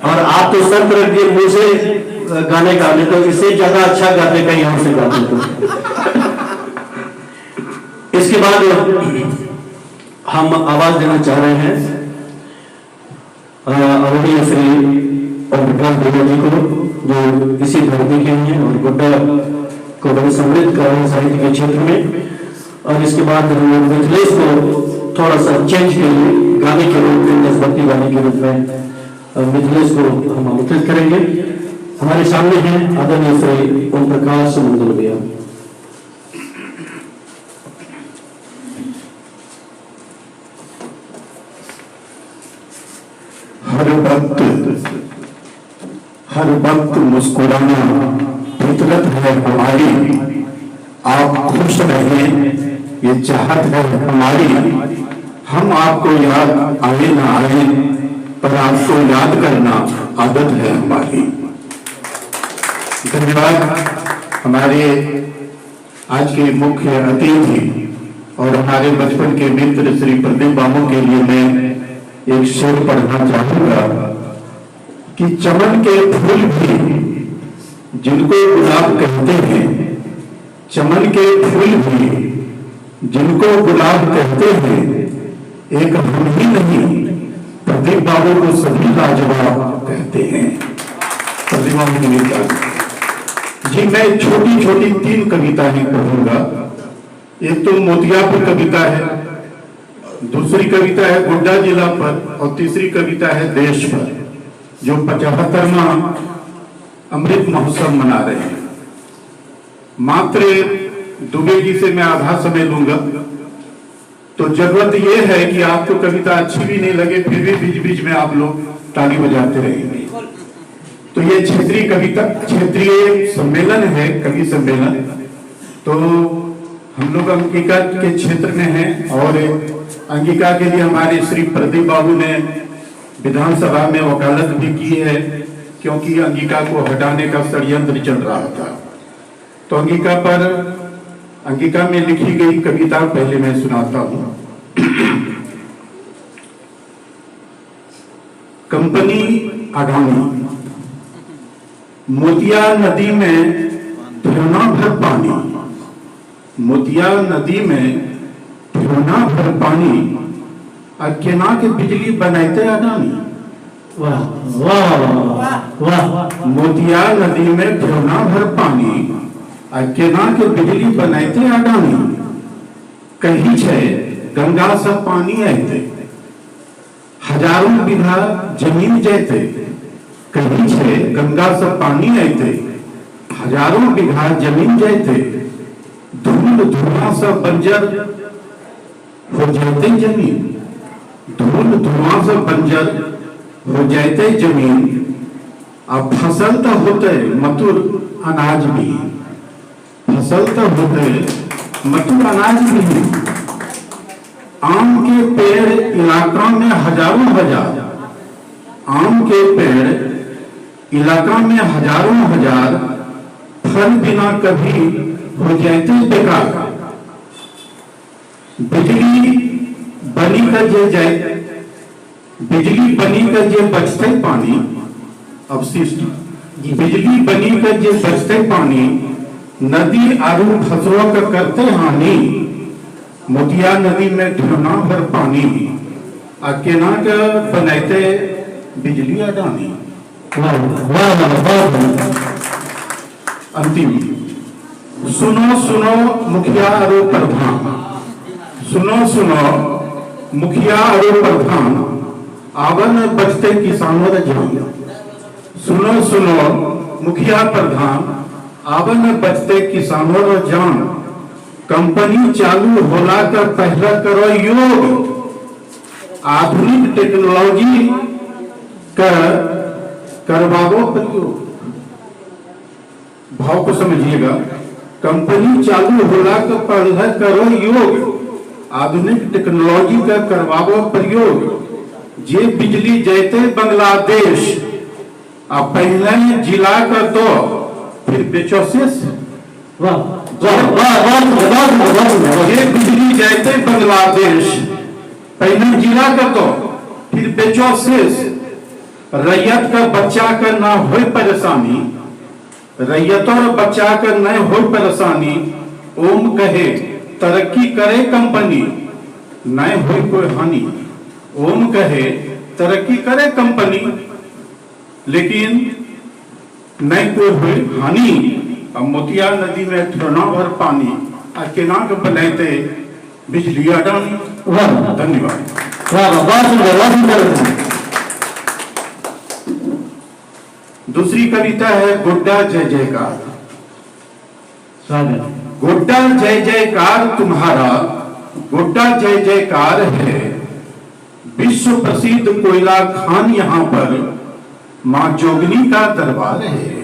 और आप तो सब तरह के मुंह से गाने गा ले, तो इससे ज्यादा अच्छा गाते कहीं और से गाते तो। इसके बाद हम आवाज देना चाह रहे हैं आदरणीय श्री प्रकाश भैया जी को, जो इसी धरती के हैं और गोड्डा को बड़े समृद्ध कर रहे हैं साहित्य के क्षेत्र में। और इसके बाद हम मिथिलेश को थोड़ा सा चेंज के लिए गाने के रूप में, देशभक्ति गाने के रूप में मिथिलेश को हम आमंत्रित करेंगे। हमारे सामने हैं आदरणीय श्री ओम प्रकाश मंडल भैया। हर वक्त मुस्कुराना फितरत है हमारी, आप खुश रहें ये चाहत है हमारी। हम आपको याद आए ना आए और आपको याद करना आदत है हमारी। धन्यवाद। हमारे आज के मुख्य अतिथि और हमारे बचपन के मित्र श्री प्रदीप बाबू के लिए मैं एक शेर पढ़ना चाहूंगा कि चमन के फूल भी जिनको गुलाब कहते हैं, चमन के फूल भी जिनको गुलाब कहते हैं, एक हम ही नहीं प्रदीप बाबू को सभी लाजवाब कहते हैं। प्रदीप बाबू की कविता जी मैं छोटी छोटी 3 कविताएं कहूंगा। एक तो मोतियापुर कविता है, दूसरी कविता है गोड्डा जिला पर और तीसरी कविता है देश पर, जो 75वां अमृत महोत्सव मना रहे हैं। मात्र दुबे जी से मैं आधा समय लूंगा। तो जरूरत यह है कि आपको कविता अच्छी भी नहीं लगे फिर भी बीच बीच में आप लोग ताली बजाते रहेंगे। तो ये क्षेत्रीय कविता क्षेत्रीय सम्मेलन है, कवि सम्मेलन। तो हम लोग अंगिका के क्षेत्र में हैं और अंगिका के लिए हमारे श्री प्रदीप बाबू ने विधानसभा में वकालत भी की है, क्योंकि अंगिका को हटाने का षड्यंत्र चल रहा था। तो अंगिका में लिखी गई कविता पहले मैं सुनाता हूं। कंपनी अडानी। मोतिया नदी में ठेवना भर पानी, मोतिया नदी में ठेवना भर पानी, और केना के बिजली बनाते अडानी। वाह वाह वाह। मोतिया नदी में ठेवना भर पानी, आ केना के बिजली बनाते अडानी। कहीं छे गंगा से पानी आते, हजारों बीघा जमीन जैते। कहीं छे गंगा से पानी आते, हजारों बीघा जमीन जैते। धूल धुआं से बंजर हो जाते जमीन, धूल धुआं से बंजर हो जाते जमीन। अब फसल तो होते मधुर अनाज भी, फसल तो होते मधुर अनाज भी। आम के पेड़ इलाका में हजारों हजार, आम के पेड़ इलाका में हजारों हजार, फल बिना कभी हो जाते बेकार। बिजली बनी कर जे जाए, बिजली बनी कर जे बचते पानी, अवशिष्ट बिजली बनी कर जे बचते पानी, नदी आरू फसलों का करते हानि। मोतिया नदी में ठेवना भर पानी, आ केना के बनाते बिजली अडानी। अंतिम सुनो सुनो मुखिया और प्रधान, सुनो सुनो मुखिया और प्रधान, आवन बचते किसानों रे जान। सुनो सुनो मुखिया प्रधान, आवन बचते किसानों रे जान। कंपनी चालू होला का पहला करो योग, आधुनिक टेक्नोलॉजी का करवाओ प्रयोग। भाव को समझिएगा। कंपनी चालू होला का पहला करो योग, आधुनिक टेक्नोलॉजी का करवाओ प्रयोग। जे बिजली जैते बांग्लादेश, अब पहले जिला का दो फिर बेचो शेष। ये बिजली जैते बांग्लादेश, पहले जिला का दो फिर बेचो शेष। रैयत का बच्चा का ना हो परेशानी, रैयत और बच्चा का न हो परेशानी। ओम कहे तरक्की करे कंपनी, न हो कोई हानि। ओम कहे तरक्की करे कंपनी, लेकिन न कोई हुई हानि। अब मोतिया नदी में ठेवना भर पानी, आ केना के बनाते बिजली अडानी। धन्यवाद। दूसरी कविता है गोड्डा जय जयकार। गोड्डा जय जयकार तुम्हारा, गोड्डा जय जयकार है। विश्व प्रसिद्ध कोयला खान यहाँ पर मां जोगनी का दरबार है।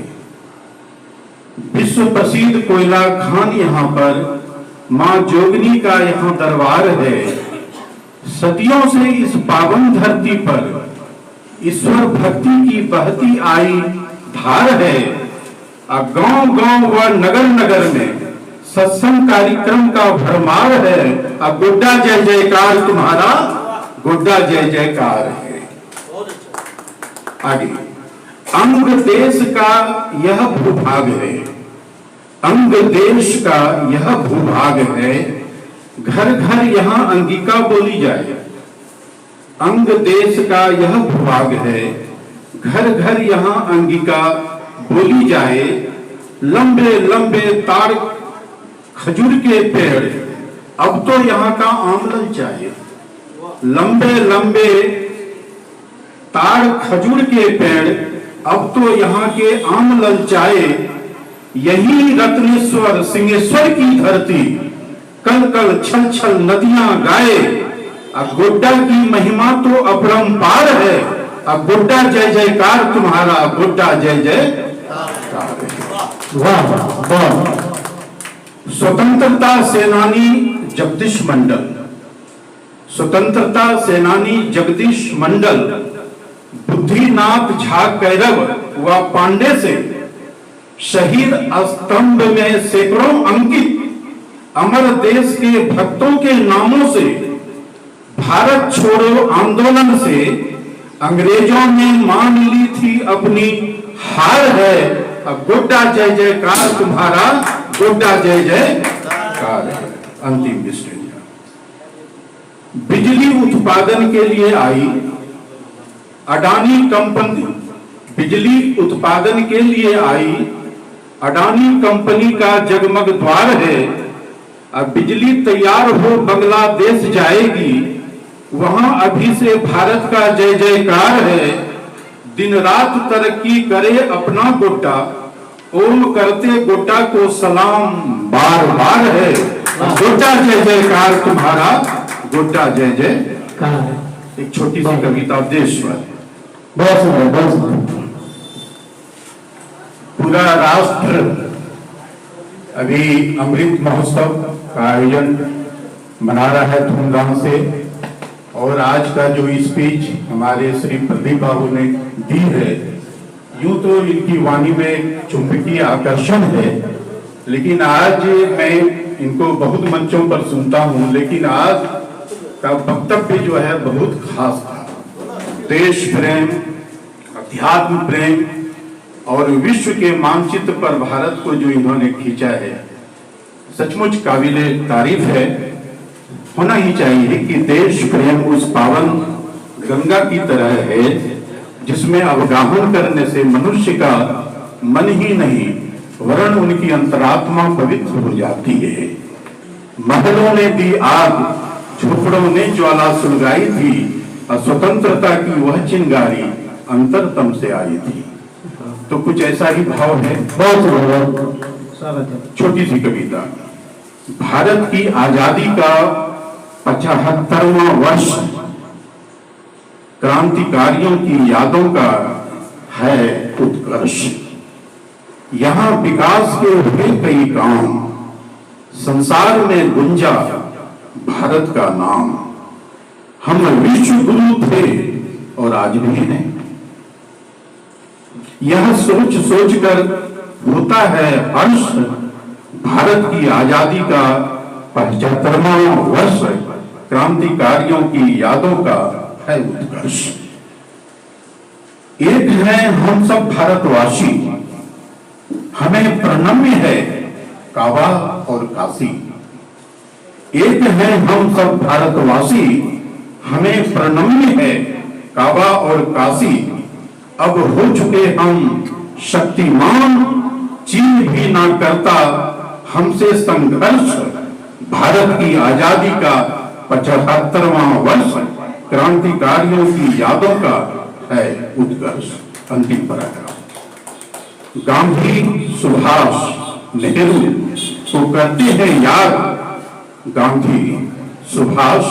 विश्व प्रसिद्ध कोयला खान यहाँ पर मां जोगनी का यहाँ दरबार है। सदियों से इस पावन धरती पर ईश्वर भक्ति की बहती आई धार है। अब गांव गांव व नगर नगर में सत्संग कार्यक्रम का भरमार है। अब गोड्डा जय जयकार तुम्हारा, गोड्डा जय जयकार है। आगे, अंग देश का यह भूभाग है, अंग देश का यह भूभाग है, घर घर यहाँ अंगिका बोली जाए। अंग देश का यह भूभाग है, घर घर यहाँ अंगिका बोली जाए। लंबे लंबे ताड़ खजूर के पेड़ अब तो यहाँ का आमलन चाहिए। लंबे लंबे ताड़ खजूर के पेड़ अब तो यहाँ के आम ललचाए। यही रत्नेश्वर सिंहेश्वर की धरती कल कल छल छल नदियां गाए। अब गोड्डा की महिमा तो अपरंपार है। अब गोड्डा जय जयकार तुम्हारा, गोड्डा जय जयकार। वाह वाह। स्वतंत्रता सेनानी जगदीश मंडल, स्वतंत्रता सेनानी जगदीश मंडल, बुद्धिनाथ झा कैरव व पांडे से शहीद स्तंभ में सैकड़ों अंकित अमर देश के भक्तों के नामों से भारत छोड़ो आंदोलन से अंग्रेजों ने मान ली थी अपनी हार है। अब गोड्डा जय जयकार तुम्हारा, गोड्डा जय जयकार है। अंतिम स्टेज, बिजली उत्पादन के लिए आई अडानी कंपनी, बिजली उत्पादन के लिए आई अडानी कंपनी का जगमग द्वार है। अब बिजली तैयार हो बांग्लादेश जाएगी, वहां अभी से भारत का जय जयकार है। दिन रात तरक्की करे अपना गोड्डा, ओम करते गोड्डा को सलाम बार बार है। गोड्डा जय जयकार तुम्हारा, गोड्डा जय जयकार। एक छोटी सी कविता देशवर। बहुत सुंदर, बहुत सुंदर। पूरा राष्ट्र अभी अमृत महोत्सव का आयोजन मना रहा है धूमधाम से, और आज का जो स्पीच हमारे श्री प्रदीप बाबू ने दी है, यूं तो इनकी वाणी में चुंबकीय आकर्षण है, लेकिन आज मैं इनको बहुत मंचों पर सुनता हूं, लेकिन आज का वक्तव्य जो है बहुत खास था। देश प्रेम, अध्यात्म प्रेम और विश्व के मानचित्र पर भारत को जो इन्होंने खींचा है, सचमुच काबिले तारीफ है। होना ही चाहिए कि देश प्रेम उस पावन गंगा की तरह है जिसमें अवगाहन करने से मनुष्य का मन ही नहीं वरन उनकी अंतरात्मा पवित्र हो जाती है। महलों ने दी आग, झोपड़ों ने ज्वाला सुलगाई थी, स्वतंत्रता की वह चिंगारी अंतरतम से आई थी। तो कुछ ऐसा ही भाव है। छोटी सी कविता। भारत की आजादी का 75वां वर्ष क्रांतिकारियों की यादों का है उत्कर्ष। यहाँ विकास के हुए कई काम, संसार में गुंजा भारत का नाम। हम विश्व गुरु थे और आज भी हैं। यह सोच सोच कर होता है हर्ष, भारत की आजादी का 75वां वर्ष क्रांतिकारियों की यादों का है उत्कर्ष। एक है हम सब भारतवासी, हमें प्रणम्य है काबा और काशी। एक है हम सब भारतवासी, हमें प्रणम्य है काबा और काशी। अब हो चुके हम शक्तिमान, चीन भी ना करता हमसे संघर्ष। भारत की आजादी का 75वां वर्ष क्रांतिकारियों की यादों का है उत्कर्ष। अंतिम पैराग्राफ। गांधी, सुभाष, नेहरू को करते हैं याद। गांधी, सुभाष,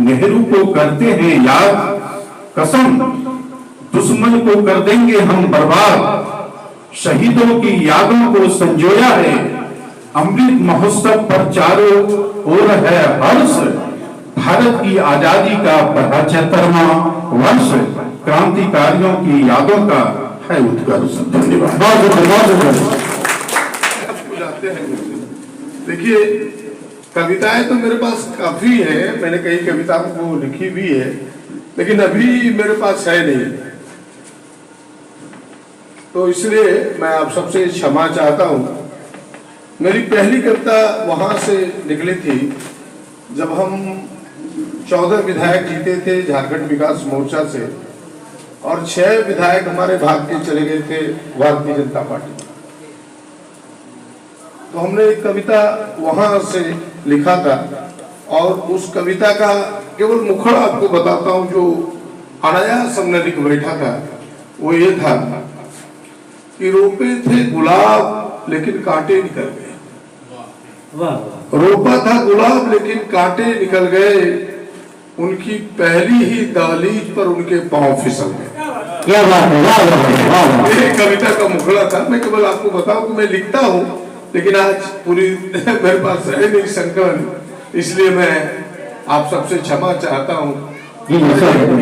नेहरू को करते हैं याद। कसम दुश्मन को कर देंगे हम बर्बाद। शहीदों की यादों को संजोया है, अमृत महोत्सव पर चारों ओर है हर्ष। भारत की आजादी का 75वां वर्ष क्रांतिकारियों की यादों का है उत्कर्ष। धन्यवाद। जाते हैं। देखिए, कविताएं तो मेरे पास काफी है, मैंने कई कविताओं को लिखी भी है, लेकिन अभी मेरे पास है नहीं, तो इसलिए मैं आप सबसे क्षमा चाहता हूं। मेरी पहली कविता वहां से निकली थी जब हम 14 विधायक जीते थे झारखंड विकास मोर्चा से, और 6 विधायक हमारे भाग के चले गए थे भारतीय जनता पार्टी। तो हमने एक कविता वहां से लिखा था, और उस कविता का केवल मुखड़ा आपको बताता हूं जो अनायास हमने लिख बैठा था। वो ये था कि रोपे थे गुलाब लेकिन कांटे निकल गए। रोपा था गुलाब लेकिन कांटे निकल गए, उनकी पहली ही दहलीज पर उनके पांव फिसल गए। क्या बात है, ये कविता का मुखड़ा था। मैं केवल आपको बताऊं कि मैं लिखता हूं, लेकिन आज पूरी मेरे पास है नहीं संकलन, इसलिए मैं आप सबसे क्षमा चाहता हूं।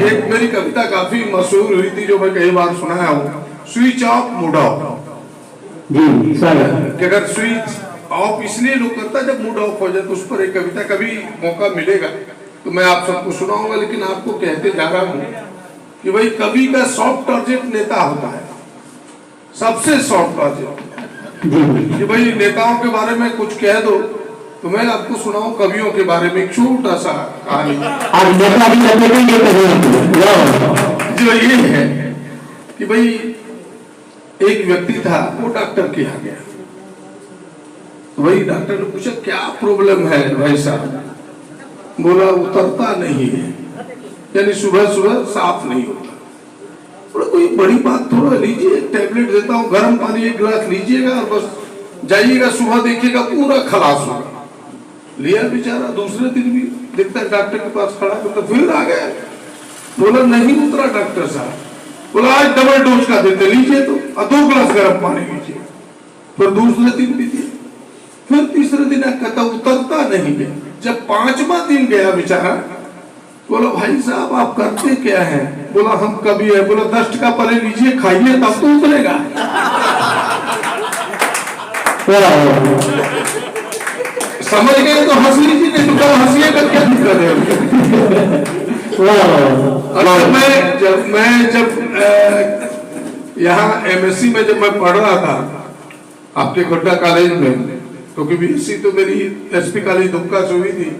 एक मेरी कविता काफी मशहूर हुई थी जो मैं कई बार सुनाया हूं, स्विच ऑफ मूड ऑफ। जी सर, कि अगर स्विच ऑफ इसलिए लोग करता जब मूड ऑफ हो जाए, तो उस पर एक कविता कभी मौका मिलेगा तो मैं आप सबको सुनाऊंगा। लेकिन आपको कहते जा रहा हूं कि भाई कवि का सॉफ्ट टारगेट नेता होता है, सबसे सॉफ्ट टारगेट, कि भाई नेताओं के बारे में कुछ कह दो तो मैं आपको सुनाऊं कवियों के बारे में एक छोटा सा कहानी। जो ये है कि भाई एक व्यक्ति था, वो डॉक्टर के यहाँ गया, तो वही डॉक्टर ने पूछा क्या प्रॉब्लम है भाई साहब? बोला उतरता नहीं है, यानी सुबह सुबह साफ नहीं होता। बोला कोई बड़ी बात थोड़ा, लीजिए एक टैबलेट देता हूँ, गर्म पानी 1 गिलास लीजिएगा और बस जाइएगा, सुबह देखिएगा पूरा खलास होगा। लिया बेचारा, दूसरे दिन भी देखता है डॉक्टर के पास खड़ा, तो फिर आ गया। बोला नहीं उतरा डॉक्टर साहब। बोला आज डबल डोज का देते, लीजिए तो, 2 गिलास गर्म पानी लीजिए। फिर दूसरे दिन भी दिया, फिर तीसरे दिन कहता उतरता नहीं है। जब 5वां दिन गया बेचारा, बोला भाई साहब आप करते क्या है? बोला हम कभी है। बोला 10 टका पहले लीजिए, खाइए तब तो उतरेगा। समझ गए तो हंस लीजिए, नहीं तो कल हंसिएगा, क्या दिक्कत है? जब यहाँ एमएससी में जब मैं पढ़ रहा था आपके गोड्डा कॉलेज में, क्योंकि बीएससी तो मेरी एसपी कॉलेज दुमका से हुई थी,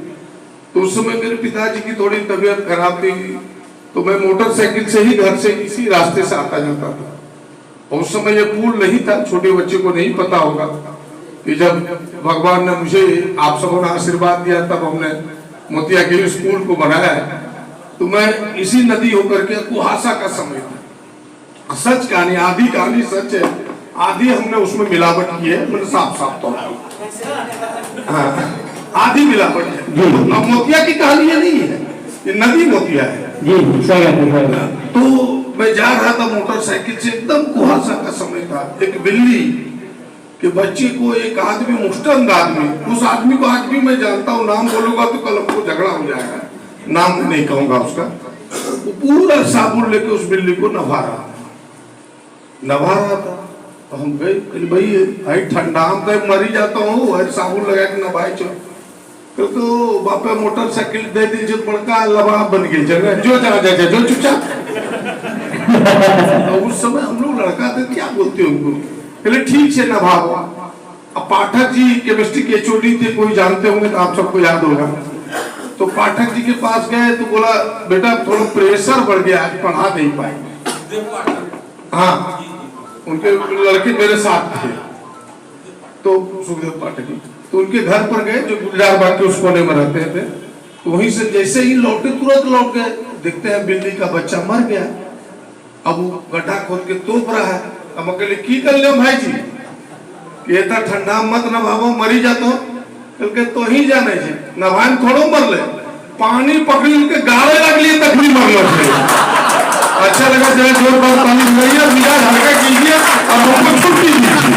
तो उस समय मेरे पिताजी की थोड़ी तबीयत खराब थी, तो मैं मोटरसाइकिल से ही घर से इसी रास्ते से आता जाता था। और उस समय ये पुल नहीं था, छोटे बच्चे को नहीं पता होगा कि जब भगवान ने मुझे आप सबों ने आशीर्वाद दिया तब हमने मोतिया के स्कूल को बनाया है। तो मैं इसी नदी होकर के, कुहासा का समय था, सच कहानी, आधी कहानी सच है, आधी हमने उसमें मिलावट की है, मैंने साफ साफ तौर पर, हाँ आधी मिलावट है। अब मोतिया की कहानी ये नहीं है, ये नदी मोतिया है। तो मैं जा रहा था मोटरसाइकिल से, एकदम कुहासा का समय था। एक बिल्ली के बच्चे को एक आदमी, मुस्टंग आदमी, उस आदमी को आज भी मैं जानता हूँ, नाम बोलूंगा तो कल हमको झगड़ा हो जाएगा, नाम नहीं कहूंगा उसका। वो पूरा साबुन लेके उस बिल्ली को नभा रहा था। तो हम गए, भाई ठंडा हम मरी जाता हूँ, साबुन लगा के नभाए चो, तो बापा मोटरसाइकिल दे दीजिए, बड़का लबाब बन गई जगह, जो जा जो चुपचाप। तो उस समय हम लोग लड़का थे, क्या बोलते उनको, पहले ठीक से नभाओ। अब पाठक जी केमिस्ट्री के एचओडी थे, कोई जानते होंगे तो आप सबको याद होगा। तो पाठक जी के पास गए तो बोला बेटा थोड़ा प्रेशर बढ़ गया, आज पढ़ा नहीं पाएंगे। हाँ, उनके लड़के मेरे साथ थे, तो सुखदेव पाठक जी, तो उनके घर पर गए जो गुलजार बाग के उस कोने में रहते थे। तो वहीं से जैसे ही लौटे, तुरंत लौट गए, देखते हैं बिल्ली का बच्चा मर गया। अब वो गड्ढा खोद के तोप रहा है। अब अकेले की कर ले भाई जी, ये तो ठंडा मत नभावो, मरी जातो, तो ही जाने जी नभान थोड़ो मर ले, पानी पकड़ी के गाड़े लगली तक भी मर लो। अच्छा लगा, जरा जोरदार पानी लगाइए, मिजाज हल्का कीजिए और हमको छुट्टी दीजिए।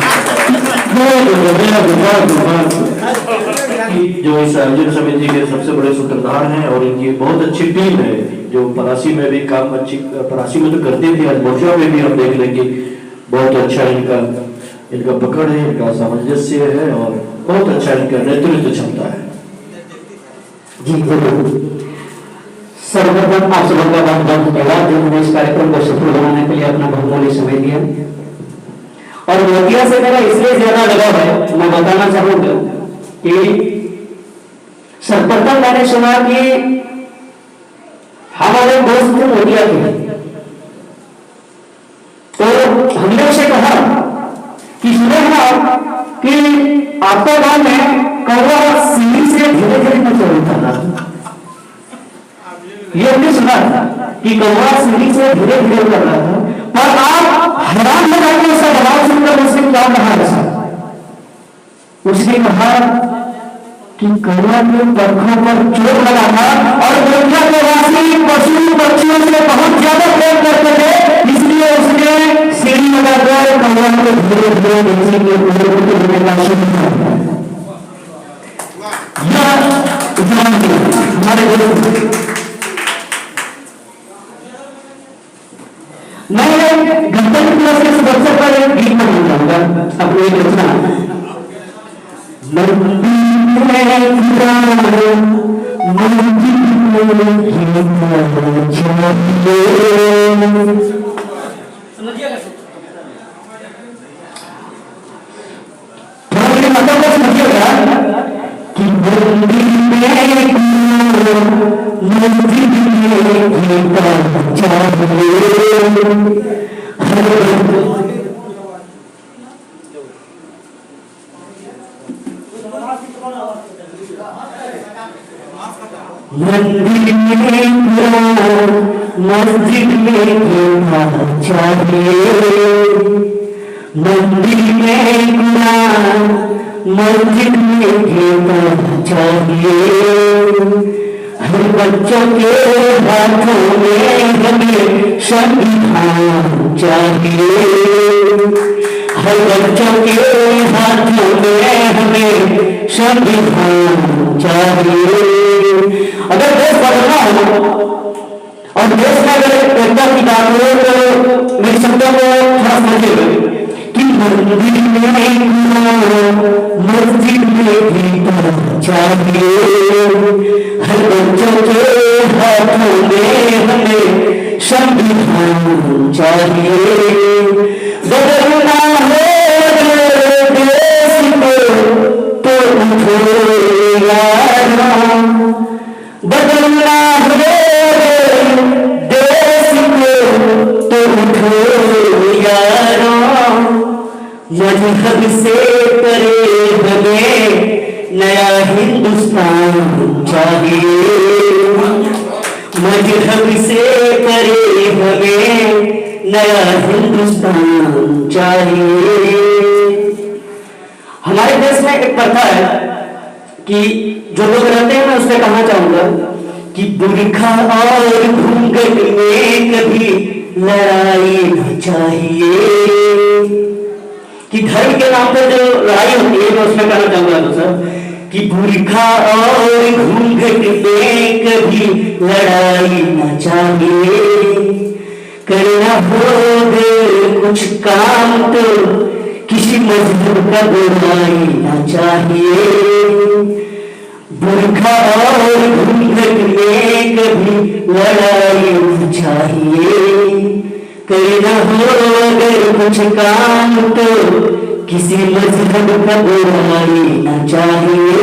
जो इस आयोजन समिति के सबसे बड़े सूत्रधार हैं और इनकी बहुत अच्छी टीम है, जो परासी में भी काम अच्छी, परासी में तो करते थे, आज मोर्चा में भी हम देख लेंगे बहुत अच्छा इनका पकड़ है, इनका सामंजस्य है और बहुत अच्छा इनका नेतृत्व क्षमता है। जी जरूर। सर्वप्रथम आप सबका बहुत बहुत धन्यवाद जिन्होंने इस कार्यक्रम को सफल बनाने के लिए अपना बहुमूल्य समय दिया। और मोतिया से मेरा इसलिए ज्यादा लगाव है, मैं बताना चाहूंगा कि सर्वप्रथम मैंने सुना कि हमारे दोस्त थे मोतिया के, तो हमने उसे कहा कि सुना कि आपका गांव में कौवा सीढ़ी से धीरे धीरे नीचे उतर रहा था। ये हमने सुना था कि कौवा सीढ़ी से धीरे धीरे उतर रहा था, पर आप हैरान हो जाएंगे उसका जवाब सुनकर उसने क्या कहा ऐसा। उसने कहा कि कौवा के पंखों पर चोट लगा था और मोतिया के वासी पशु पक्षियों से बहुत ज्यादा प्रेम करते थे, इसलिए उसने सीढ़ी लगाकर कौवा को धीरे धीरे नीचे के ऊपर उतरने का शुरू किया। हमारे मैं गणतंत्र दिवस के शुभ अवसर पर एक गीत गाना चाहूंगा अपनी एक रचना। मस्जिद में मस्जिद में चाहिए। हर बच्चों के हाथों में हमें संविधान चाहिए। हर बच्चों के हाथों में हमें संविधान चाहिए। अगर देश बदलना हो और देश में अगर एकता की बात हो तो मेरे शब्दों को थोड़ा समझिएगा कि मस्जिद में भी चाहिए। हर बच्चों के हाथों में हमें संविधान चाहिए। बदलना हो देश को तो उठो यारों, बदलना हो देश को तो उठो यारों। मजहब से परे हमें नया हिंदुस्तान चाहिए। मजहब से परे हमें नया हिंदुस्तान चाहिए। हमारे देश में एक प्रथा है कि जो लोग रहते हैं मैं उससे कहना चाहूंगा कि बुरखा और घूंघट में कभी लड़ाई न चाहिए। कि धर्म के नाम पर जो लड़ाई होती है मैं उसमें कहना चाहूंगा तो सर कि बुरखा और घूंघट में कभी लड़ाई न चाहिए। करना हो कुछ काम तो किसी मजहब का बुराई न चाहिए। बुरखा और घूंघट में कभी लड़ाई न चाहिए। करना हो अगर कुछ काम तो किसी मजहब का बुराई न चाहिए।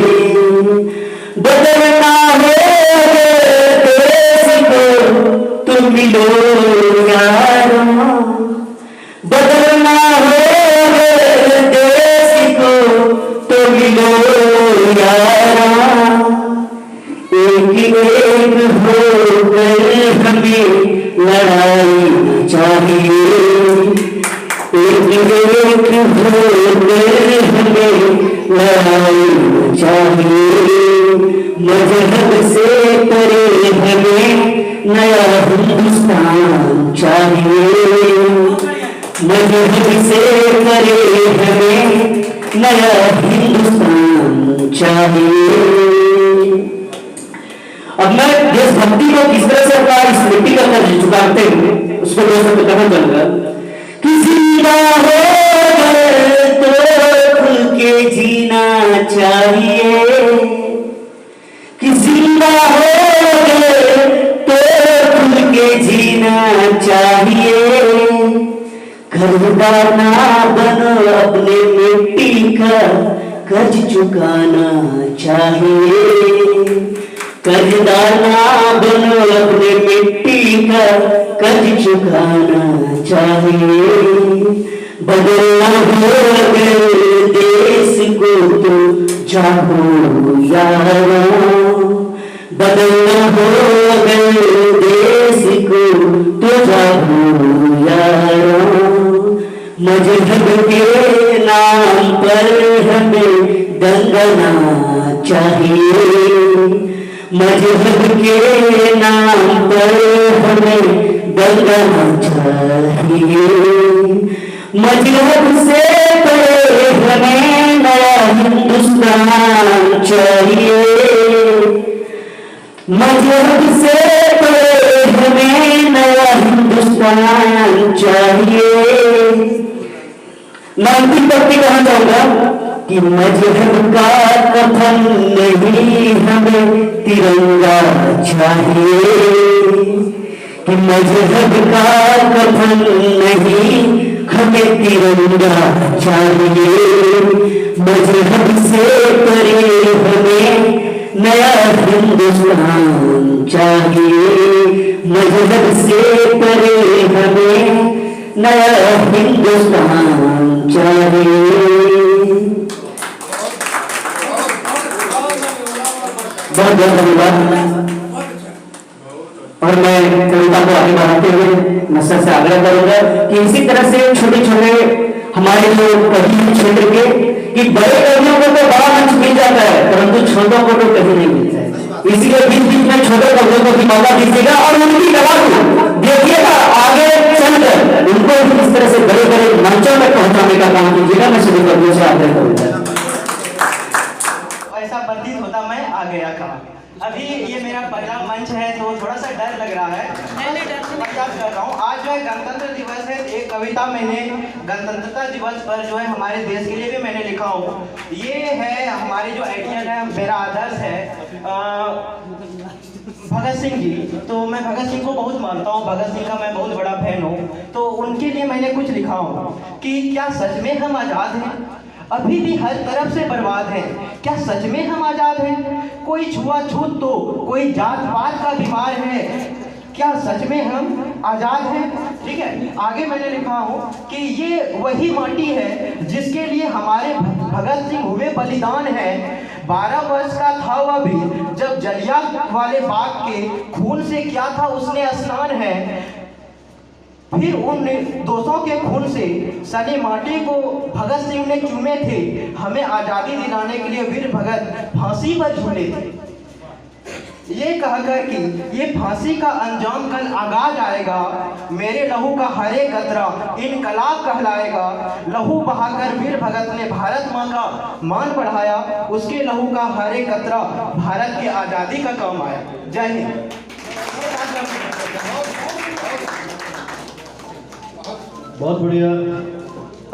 बदलना हो देश को तुम मिलो यारों। बदलना हो देश को तो मिलो यारों। एक एक होकर हमें लड़ाई चाहिए। एक एक होकर हमें लड़ाई चाहिए। मजहब से परे हमें नया हिंदुस्तान चाहिए। मजहब से परे हमें नया हिंदुस्तान चाहिए। अब मैं देशभक्ति को किस तरह से अपना इस मिट्टी का कर्ज चुकाते हैं उसको दो शब्द कहना चाहूंगा कि जिंदा हो गए तो खुल के जीना चाहिए, कि जिंदा हो गए तो खुल के जीना चाहिए, कर्जदार ना बनो अपने मिट्टी का कर्ज चुकाना चाहिए, कर्जदार ना बनो अपने मिट्टी का कर्ज चुकाना चाहिए, बदलना हो अगर देश को तो चाहो यारों, बदलना हो अगर देश को तो चाहो यारों, मजहब के नाम पर हमें दंगना चाहिए, मजहब के नाम पर हमें दंगना चाहिए, मजहब से परे हमें नया हिंदुस्तान चाहिए, मजहब से परे हमें नया हिंदुस्तान चाहिए। मैं अंतिम पंक्ति कहना चाहूंगा कि मजहब का कफन नहीं हमें तिरंगा चाहिए, कि मजहब का कफन नहीं हमें तिरंगा चाहिए, मजहब से परे हमें नया हिंदुस्तान चाहिए, मजहब से परे हमें नया हिंदुस्तान चाहिए। बहुत बहुत धन्यवाद। और मैं कविता को आगे बढ़ाते हुए नसर से आग्रह करूंगा कि इसी तरह से छोटे छोटे हमारे जो कवि क्षेत्र के कि बड़े कवियों को तो बड़ा मंच मिल जाता है परंतु छोटों को तो कभी नहीं मिलता है, इसलिए बीच बीच में छोटे कवियों को भी मौका दीजिएगा और उनकी कला को देखिएगा, आगे चलकर उनको इस तरह से बड़े बड़े मंचों में पहुंचाने का काम कीजिएगा। मैं सभी कवियों से आग्रह करूंगा। ऐसा प्रतीत होता मैं आ गया था। अभी ये मेरा पहला मंच है तो थोड़ा सा डर लग रहा है, मजाक कर रहा हूँ। आज जो है गणतंत्र दिवस है, एक कविता मैंने गणतंत्रता दिवस पर जो है हमारे देश के लिए भी मैंने लिखा हूँ। ये है हमारे जो आइडियल है, मेरा आदर्श है भगत सिंह जी। तो मैं भगत सिंह को बहुत मानता हूँ, भगत सिंह का मैं बहुत बड़ा फैन हूँ। तो उनके लिए मैंने कुछ लिखा हूँ कि क्या सच में हम आज़ाद हैं, अभी भी हर तरफ से बर्बाद है, क्या सच में हम आज़ाद हैं, कोई छुआछूत तो कोई जात पात का बीमार है, क्या सच में हम आज़ाद हैं। ठीक है, आगे मैंने लिखा हूँ कि ये वही माटी है जिसके लिए हमारे भगत सिंह हुए बलिदान है। 12 वर्ष का था वह भी जब जलियांवाले बाग के खून से किया था उसने स्नान है, फिर उन दोषों के खून से सनी माटी को भगत सिंह ने चूमे थे, हमें आज़ादी दिलाने के लिए वीर भगत फांसी पर झूले थे। ये कहकर कि ये फांसी का अंजाम कल आगाज आएगा, मेरे लहू का हर एक कतरा इनकलाब कहलाएगा। लहू बहाकर वीर भगत ने भारत माँ का मान बढ़ाया, उसके लहू का हर एक कतरा भारत की आज़ादी का काम आया। जय हिंद। बहुत बढ़िया।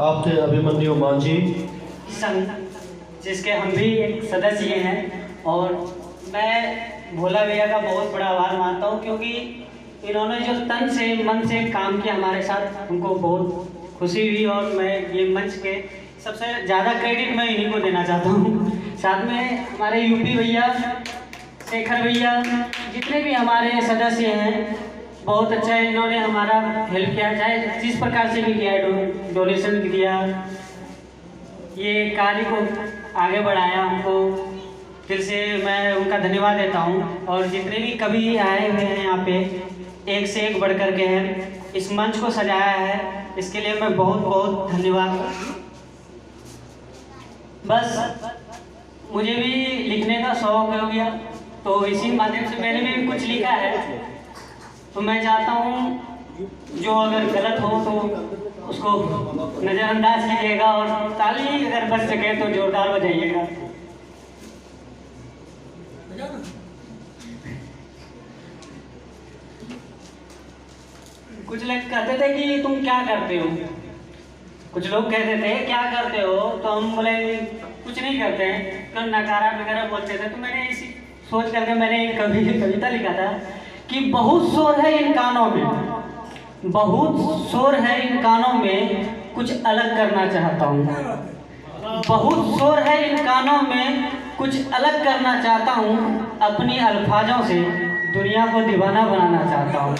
आप थे अभिमन्यु मांझी संघ, जिसके हम भी एक सदस्य हैं, और मैं भोला भैया का बहुत बड़ा आभार मानता हूँ क्योंकि इन्होंने जो तन से मन से काम किया हमारे साथ, उनको बहुत खुशी हुई। और मैं ये मंच के सबसे ज़्यादा क्रेडिट मैं इन्हीं को देना चाहता हूँ। साथ में हमारे यूपी भैया, शेखर भैया, जितने भी हमारे सदस्य हैं, बहुत अच्छा है, इन्होंने हमारा हेल्प किया, चाहे जिस प्रकार से भी किया, डोनेशन दिया, ये कार्य को आगे बढ़ाया। हमको दिल से मैं उनका धन्यवाद देता हूँ। और जितने भी कवि आए हुए हैं यहाँ पे, एक से एक बढ़ कर के हैं, इस मंच को सजाया है, इसके लिए मैं बहुत बहुत धन्यवाद। बस मुझे भी लिखने का शौक हो गया, तो इसी माध्यम से मैंने भी कुछ लिखा है। तो मैं चाहता हूँ जो अगर गलत हो तो उसको नज़रअंदाज कीजिएगा और ताली अगर बज सके तो जोरदार बजाइएगा। कुछ लोग कहते थे कि तुम क्या करते हो, कुछ लोग कहते थे क्या करते हो, तो हम बोले कुछ नहीं करते हैं, कल नकारा वगैरह बोलते थे। तो मैंने इसी सोच करके मैंने एक कविता लिखा था कि बहुत शोर है इन कानों में, बहुत शोर है इन कानों में, कुछ अलग करना चाहता हूँ। बहुत शोर है इन कानों में, कुछ अलग करना चाहता हूँ। अपनी अल्फाजों से दुनिया को दीवाना बनाना चाहता हूँ।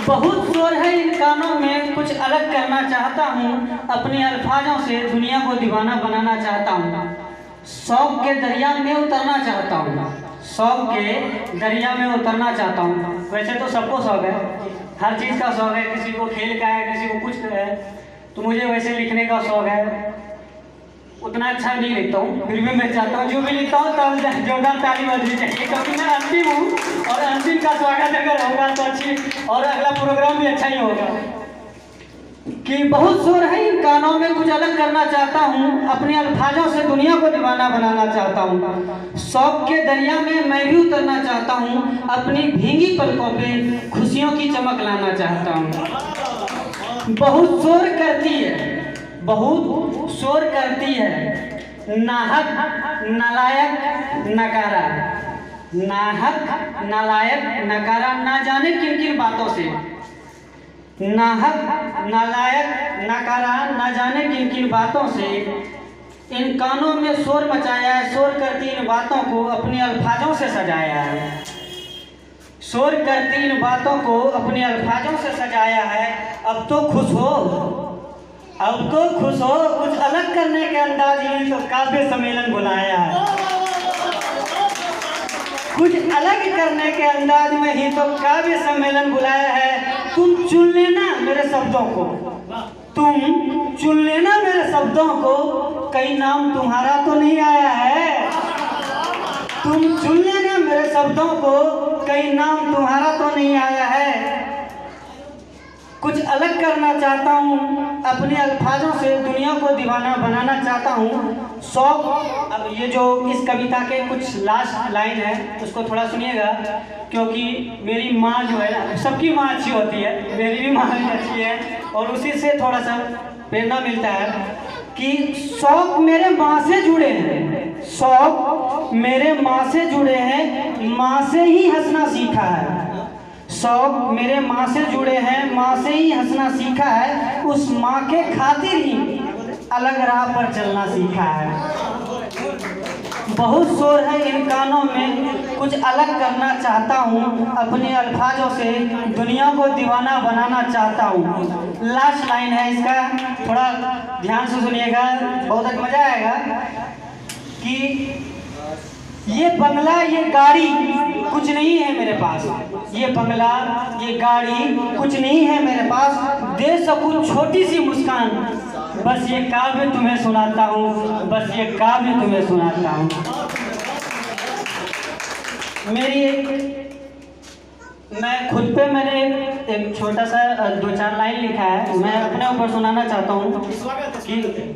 बहुत शोर है इन कानों में, कुछ अलग करना चाहता हूँ। अपनी अल्फाजों से दुनिया को दीवाना बनाना चाहता हूँ। शौक के दरिया में उतरना चाहता हूँ, शौक के दरिया में उतरना चाहता हूँ। वैसे तो सबको शौक है, हर चीज़ का शौक है, किसी को खेल का है, किसी को कुछ का है। तो मुझे वैसे लिखने का शौक है, उतना अच्छा नहीं लिखता हूँ, फिर भी मैं चाहता हूँ जो भी लिखता हूँ तब जोरदार ताली बजनी चाहिए, क्योंकि मैं अंतिम हूँ और अंतिम का स्वागत अगर होगा तो अच्छी, और अगला प्रोग्राम भी अच्छा ही होगा। कि बहुत शोर है इन कानों में, कुछ अलग करना चाहता हूँ। अपने अल्फाजों से दुनिया को दीवाना बनाना चाहता हूँ। शौक के दरिया में मैं भी उतरना चाहता हूँ। अपनी भीगी पलकों पे खुशियों की चमक लाना चाहता हूँ। बहुत शोर करती है, बहुत शोर करती है नाहक नालायक नकारा, नाहक नालायक नकारा, ना जाने किन किन बातों से, नाहक नालायक नकारा, ना जाने किन किन बातों से इन कानों में शोर मचाया है। शोर करती इन बातों को अपने अल्फाजों से सजाया है, शोर करती इन बातों को अपने अल्फाजों से सजाया है। अब तो खुश हो, अब तो खुश हो, कुछ अलग करने के अंदाज में तो काव्य सम्मेलन बुलाया है। कुछ अलग करने के अंदाज में ही तो काव्य सम्मेलन बुलाया है। तुम चुन लेना मेरे शब्दों को, तुम चुन लेना मेरे शब्दों को, कई नाम तुम्हारा तो नहीं आया है। तुम चुन लेना मेरे शब्दों को, कई नाम तुम्हारा तो नहीं आया है। कुछ अलग करना चाहता हूँ, अपने अल्फाजों से दुनिया को दीवाना बनाना चाहता हूँ। शौक, अब ये जो इस कविता के कुछ लास्ट लाइन है उसको थोड़ा सुनिएगा, क्योंकि मेरी माँ जो है ना, सबकी माँ अच्छी होती है, मेरी भी माँ अच्छी है, और उसी से थोड़ा सा प्रेरणा मिलता है कि शौक मेरे माँ से जुड़े हैं, शौक मेरे माँ से जुड़े हैं, माँ से ही हंसना सीखा है। शौक मेरे माँ से जुड़े हैं, माँ से ही हंसना सीखा है। उस माँ के खातिर ही अलग राह पर चलना सीखा है। बहुत शोर है इन कानों में, कुछ अलग करना चाहता हूँ। अपने अल्फाजों से दुनिया को दीवाना बनाना चाहता हूँ। लास्ट लाइन है इसका, थोड़ा ध्यान से सुनिएगा, बहुत मजा आएगा। कि ये बंगला ये गाड़ी कुछ नहीं है मेरे पास, ये बंगला ये गाड़ी कुछ नहीं है मेरे पास, दे सकूं छोटी सी मुस्कान, बस ये काव्य तुम्हें सुनाता हूँ, बस ये काव्य तुम्हें सुनाता हूँ। मैं खुद पे मैंने एक छोटा सा 2-4 लाइन लिखा है, मैं अपने ऊपर सुनाना चाहता हूँ कि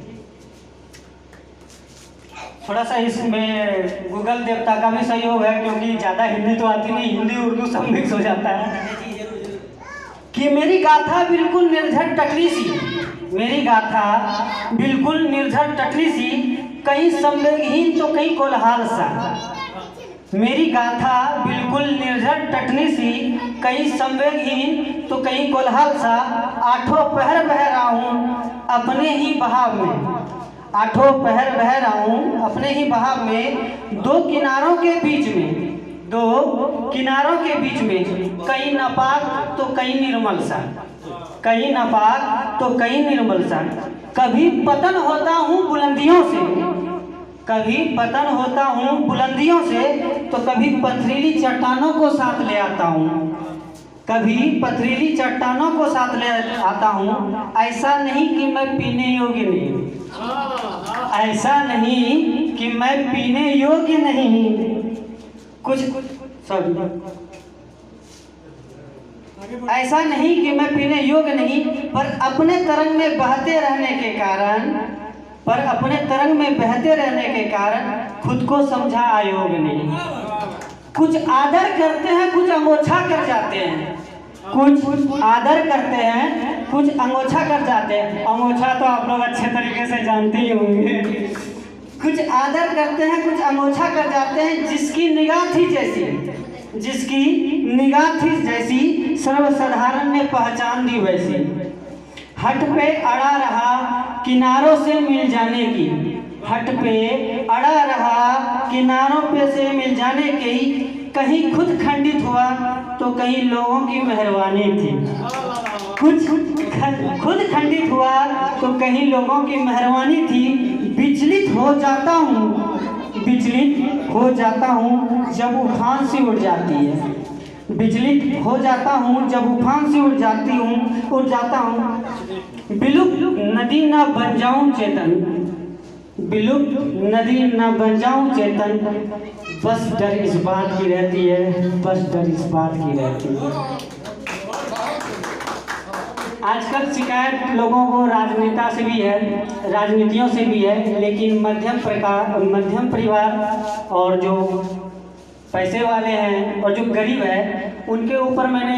थोड़ा सा इसमें गूगल देवता का भी सहयोग है, क्योंकि ज़्यादा हिंदी तो आती नहीं, हिंदी उर्दू सब मिक्स हो जाता है। कि मेरी गाथा बिल्कुल निर्झर टकली सी, मेरी गाथा बिल्कुल निर्झर टकली सी, कहीं संवेगहीन तो कहीं कोलाहल सा। मेरी गाथा बिल्कुल निर्झर टकली सी, कहीं संवेगहीन तो कहीं कोलाहल सा। आठों पहर बह रहा हूँ अपने ही बहाव में, आठों पहर बह रहा हूँ अपने ही बहाव में। दो किनारों के बीच में, दो किनारों के बीच में, कहीं नापाक तो कहीं निर्मल सा, कहीं नापाक तो कहीं निर्मल सा। कभी पतन होता हूँ बुलंदियों से, कभी पतन होता हूँ बुलंदियों से, तो कभी पथरीली चट्टानों को साथ ले आता हूँ, कभी पथरीली चट्टानों को साथ ले आता हूँ। ऐसा नहीं कि मैं पीने योग्य नहीं, ऐसा नहीं कि मैं पीने योग्य नहीं, कुछ ऐसा नहीं कि मैं पीने योग्य नहीं, पर अपने तरंग में बहते रहने के कारण, पर अपने तरंग में बहते रहने के कारण खुद को समझा अयोग्य नहीं। कुछ आदर करते हैं, कुछ अमोछा कर जाते हैं, कुछ आदर करते हैं, कुछ अंगोछा कर जाते हैं। अंगोछा तो आप लोग अच्छे तरीके से जानते ही होंगे। कुछ आदर करते हैं, कुछ अंगोछा कर जाते हैं। जिसकी निगाह थी जैसी सर्वसाधारण ने पहचान दी वैसी। हट पे अड़ा रहा किनारों से मिल जाने की, हट पे अड़ा रहा किनारों पे से मिल जाने की। कहीं खुद खंडित हुआ तो कहीं लोगों की मेहरबानी थी। खुद खंडित हुआ तो कहीं लोगों की मेहरबानी थी। विचलित हो जाता हूँ जब उफान सी उड़ जाती है। विचलित हो जाता हूँ जब उफान से उड़ जाता हूँ। विलुप्त नदी न बन जाऊं चेतन, विलुप्त नदी न बन जाऊं चेतन। बस डर इस बात की रहती है, बस डर इस बात की रहती है। आजकल शिकायत लोगों को राजनेता से भी है, राजनीतियों से भी है, लेकिन मध्यम परिवार और जो पैसे वाले हैं और जो गरीब है उनके ऊपर मैंने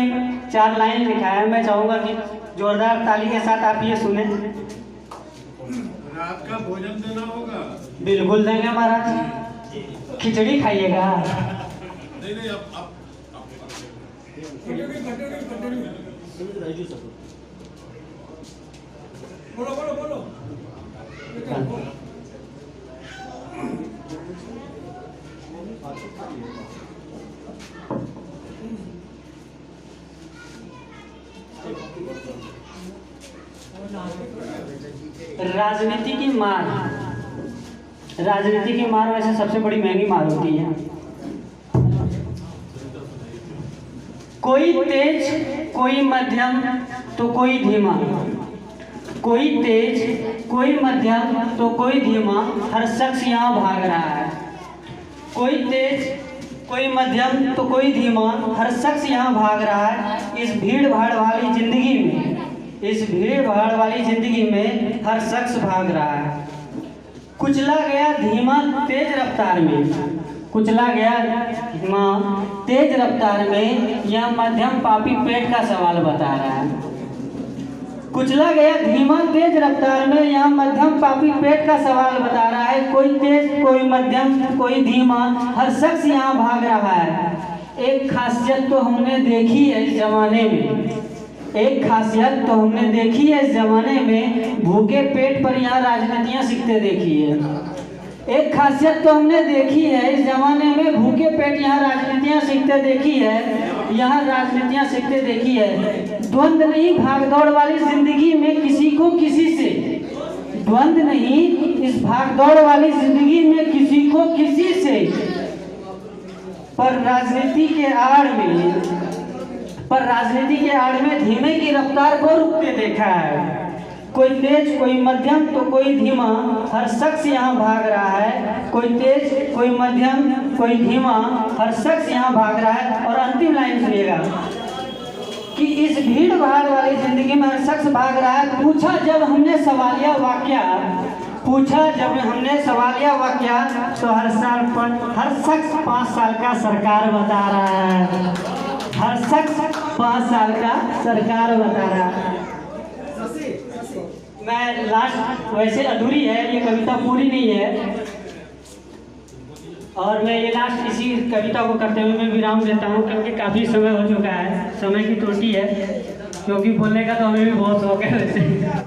4 लाइन लिखा है। मैं चाहूँगा कि जोरदार ताली के साथ आप ये सुने। रात का भोजन देना होगा। बिल्कुल देंगे महाराज, खिचड़ी खाइएगा। नहीं अब बोलो। राजनीति की मार वैसे सबसे बड़ी महंगी मार होती है। कोई तेज कोई मध्यम तो कोई धीमा, कोई तेज कोई मध्यम तो कोई धीमा, हर शख्स यहाँ भाग रहा है। कोई तेज कोई मध्यम तो कोई धीमा, हर शख्स यहाँ भाग रहा है। इस भीड़ भाड़ वाली जिंदगी में हर शख्स भाग रहा है। कुचला गया धीमा तेज रफ्तार में, यह मध्यम पापी पेट का सवाल बता रहा है। कुचला गया धीमा तेज रफ्तार में, यह मध्यम पापी पेट का सवाल बता रहा है। कोई तेज कोई मध्यम कोई धीमा, हर शख्स यहाँ भाग रहा है। एक खासियत तो हमने देखी है इस जमाने में, भूखे पेट पर यहाँ राजनीतियाँ सीखते देखी है। एक खासियत तो हमने देखी है इस जमाने में, भूखे पेट यहाँ राजनीतियाँ सीखते देखी है। द्वंद्व नहीं भागदौड़ वाली जिंदगी में किसी को किसी से, द्वंद्व नहीं इस भागदौड़ वाली जिंदगी में किसी को किसी से, पर राजनीति के आड़ में धीमे की रफ्तार को रुकते देखा है। कोई तेज कोई मध्यम तो कोई धीमा, हर शख्स यहाँ भाग रहा है। कोई तेज कोई मध्यम कोई धीमा, हर शख्स यहाँ भाग रहा है। और अंतिम लाइन सुनिएगा कि इस भीड़ भाड़ वाली जिंदगी में हर शख्स भाग रहा है। पूछा जब हमने सवालिया वाक्या तो हर शख्स 5 साल का सरकार बता रहा है। हर शख्स 5 साल का सरकार बता रहा है। मैं लास्ट वैसे अधूरी है ये कविता, पूरी नहीं है, और मैं ये लास्ट इसी कविता को करते हुए मैं विराम देता हूँ, क्योंकि काफ़ी समय हो चुका है, समय की त्रुटि है, क्योंकि बोलने का तो हमें भी बहुत शौक है।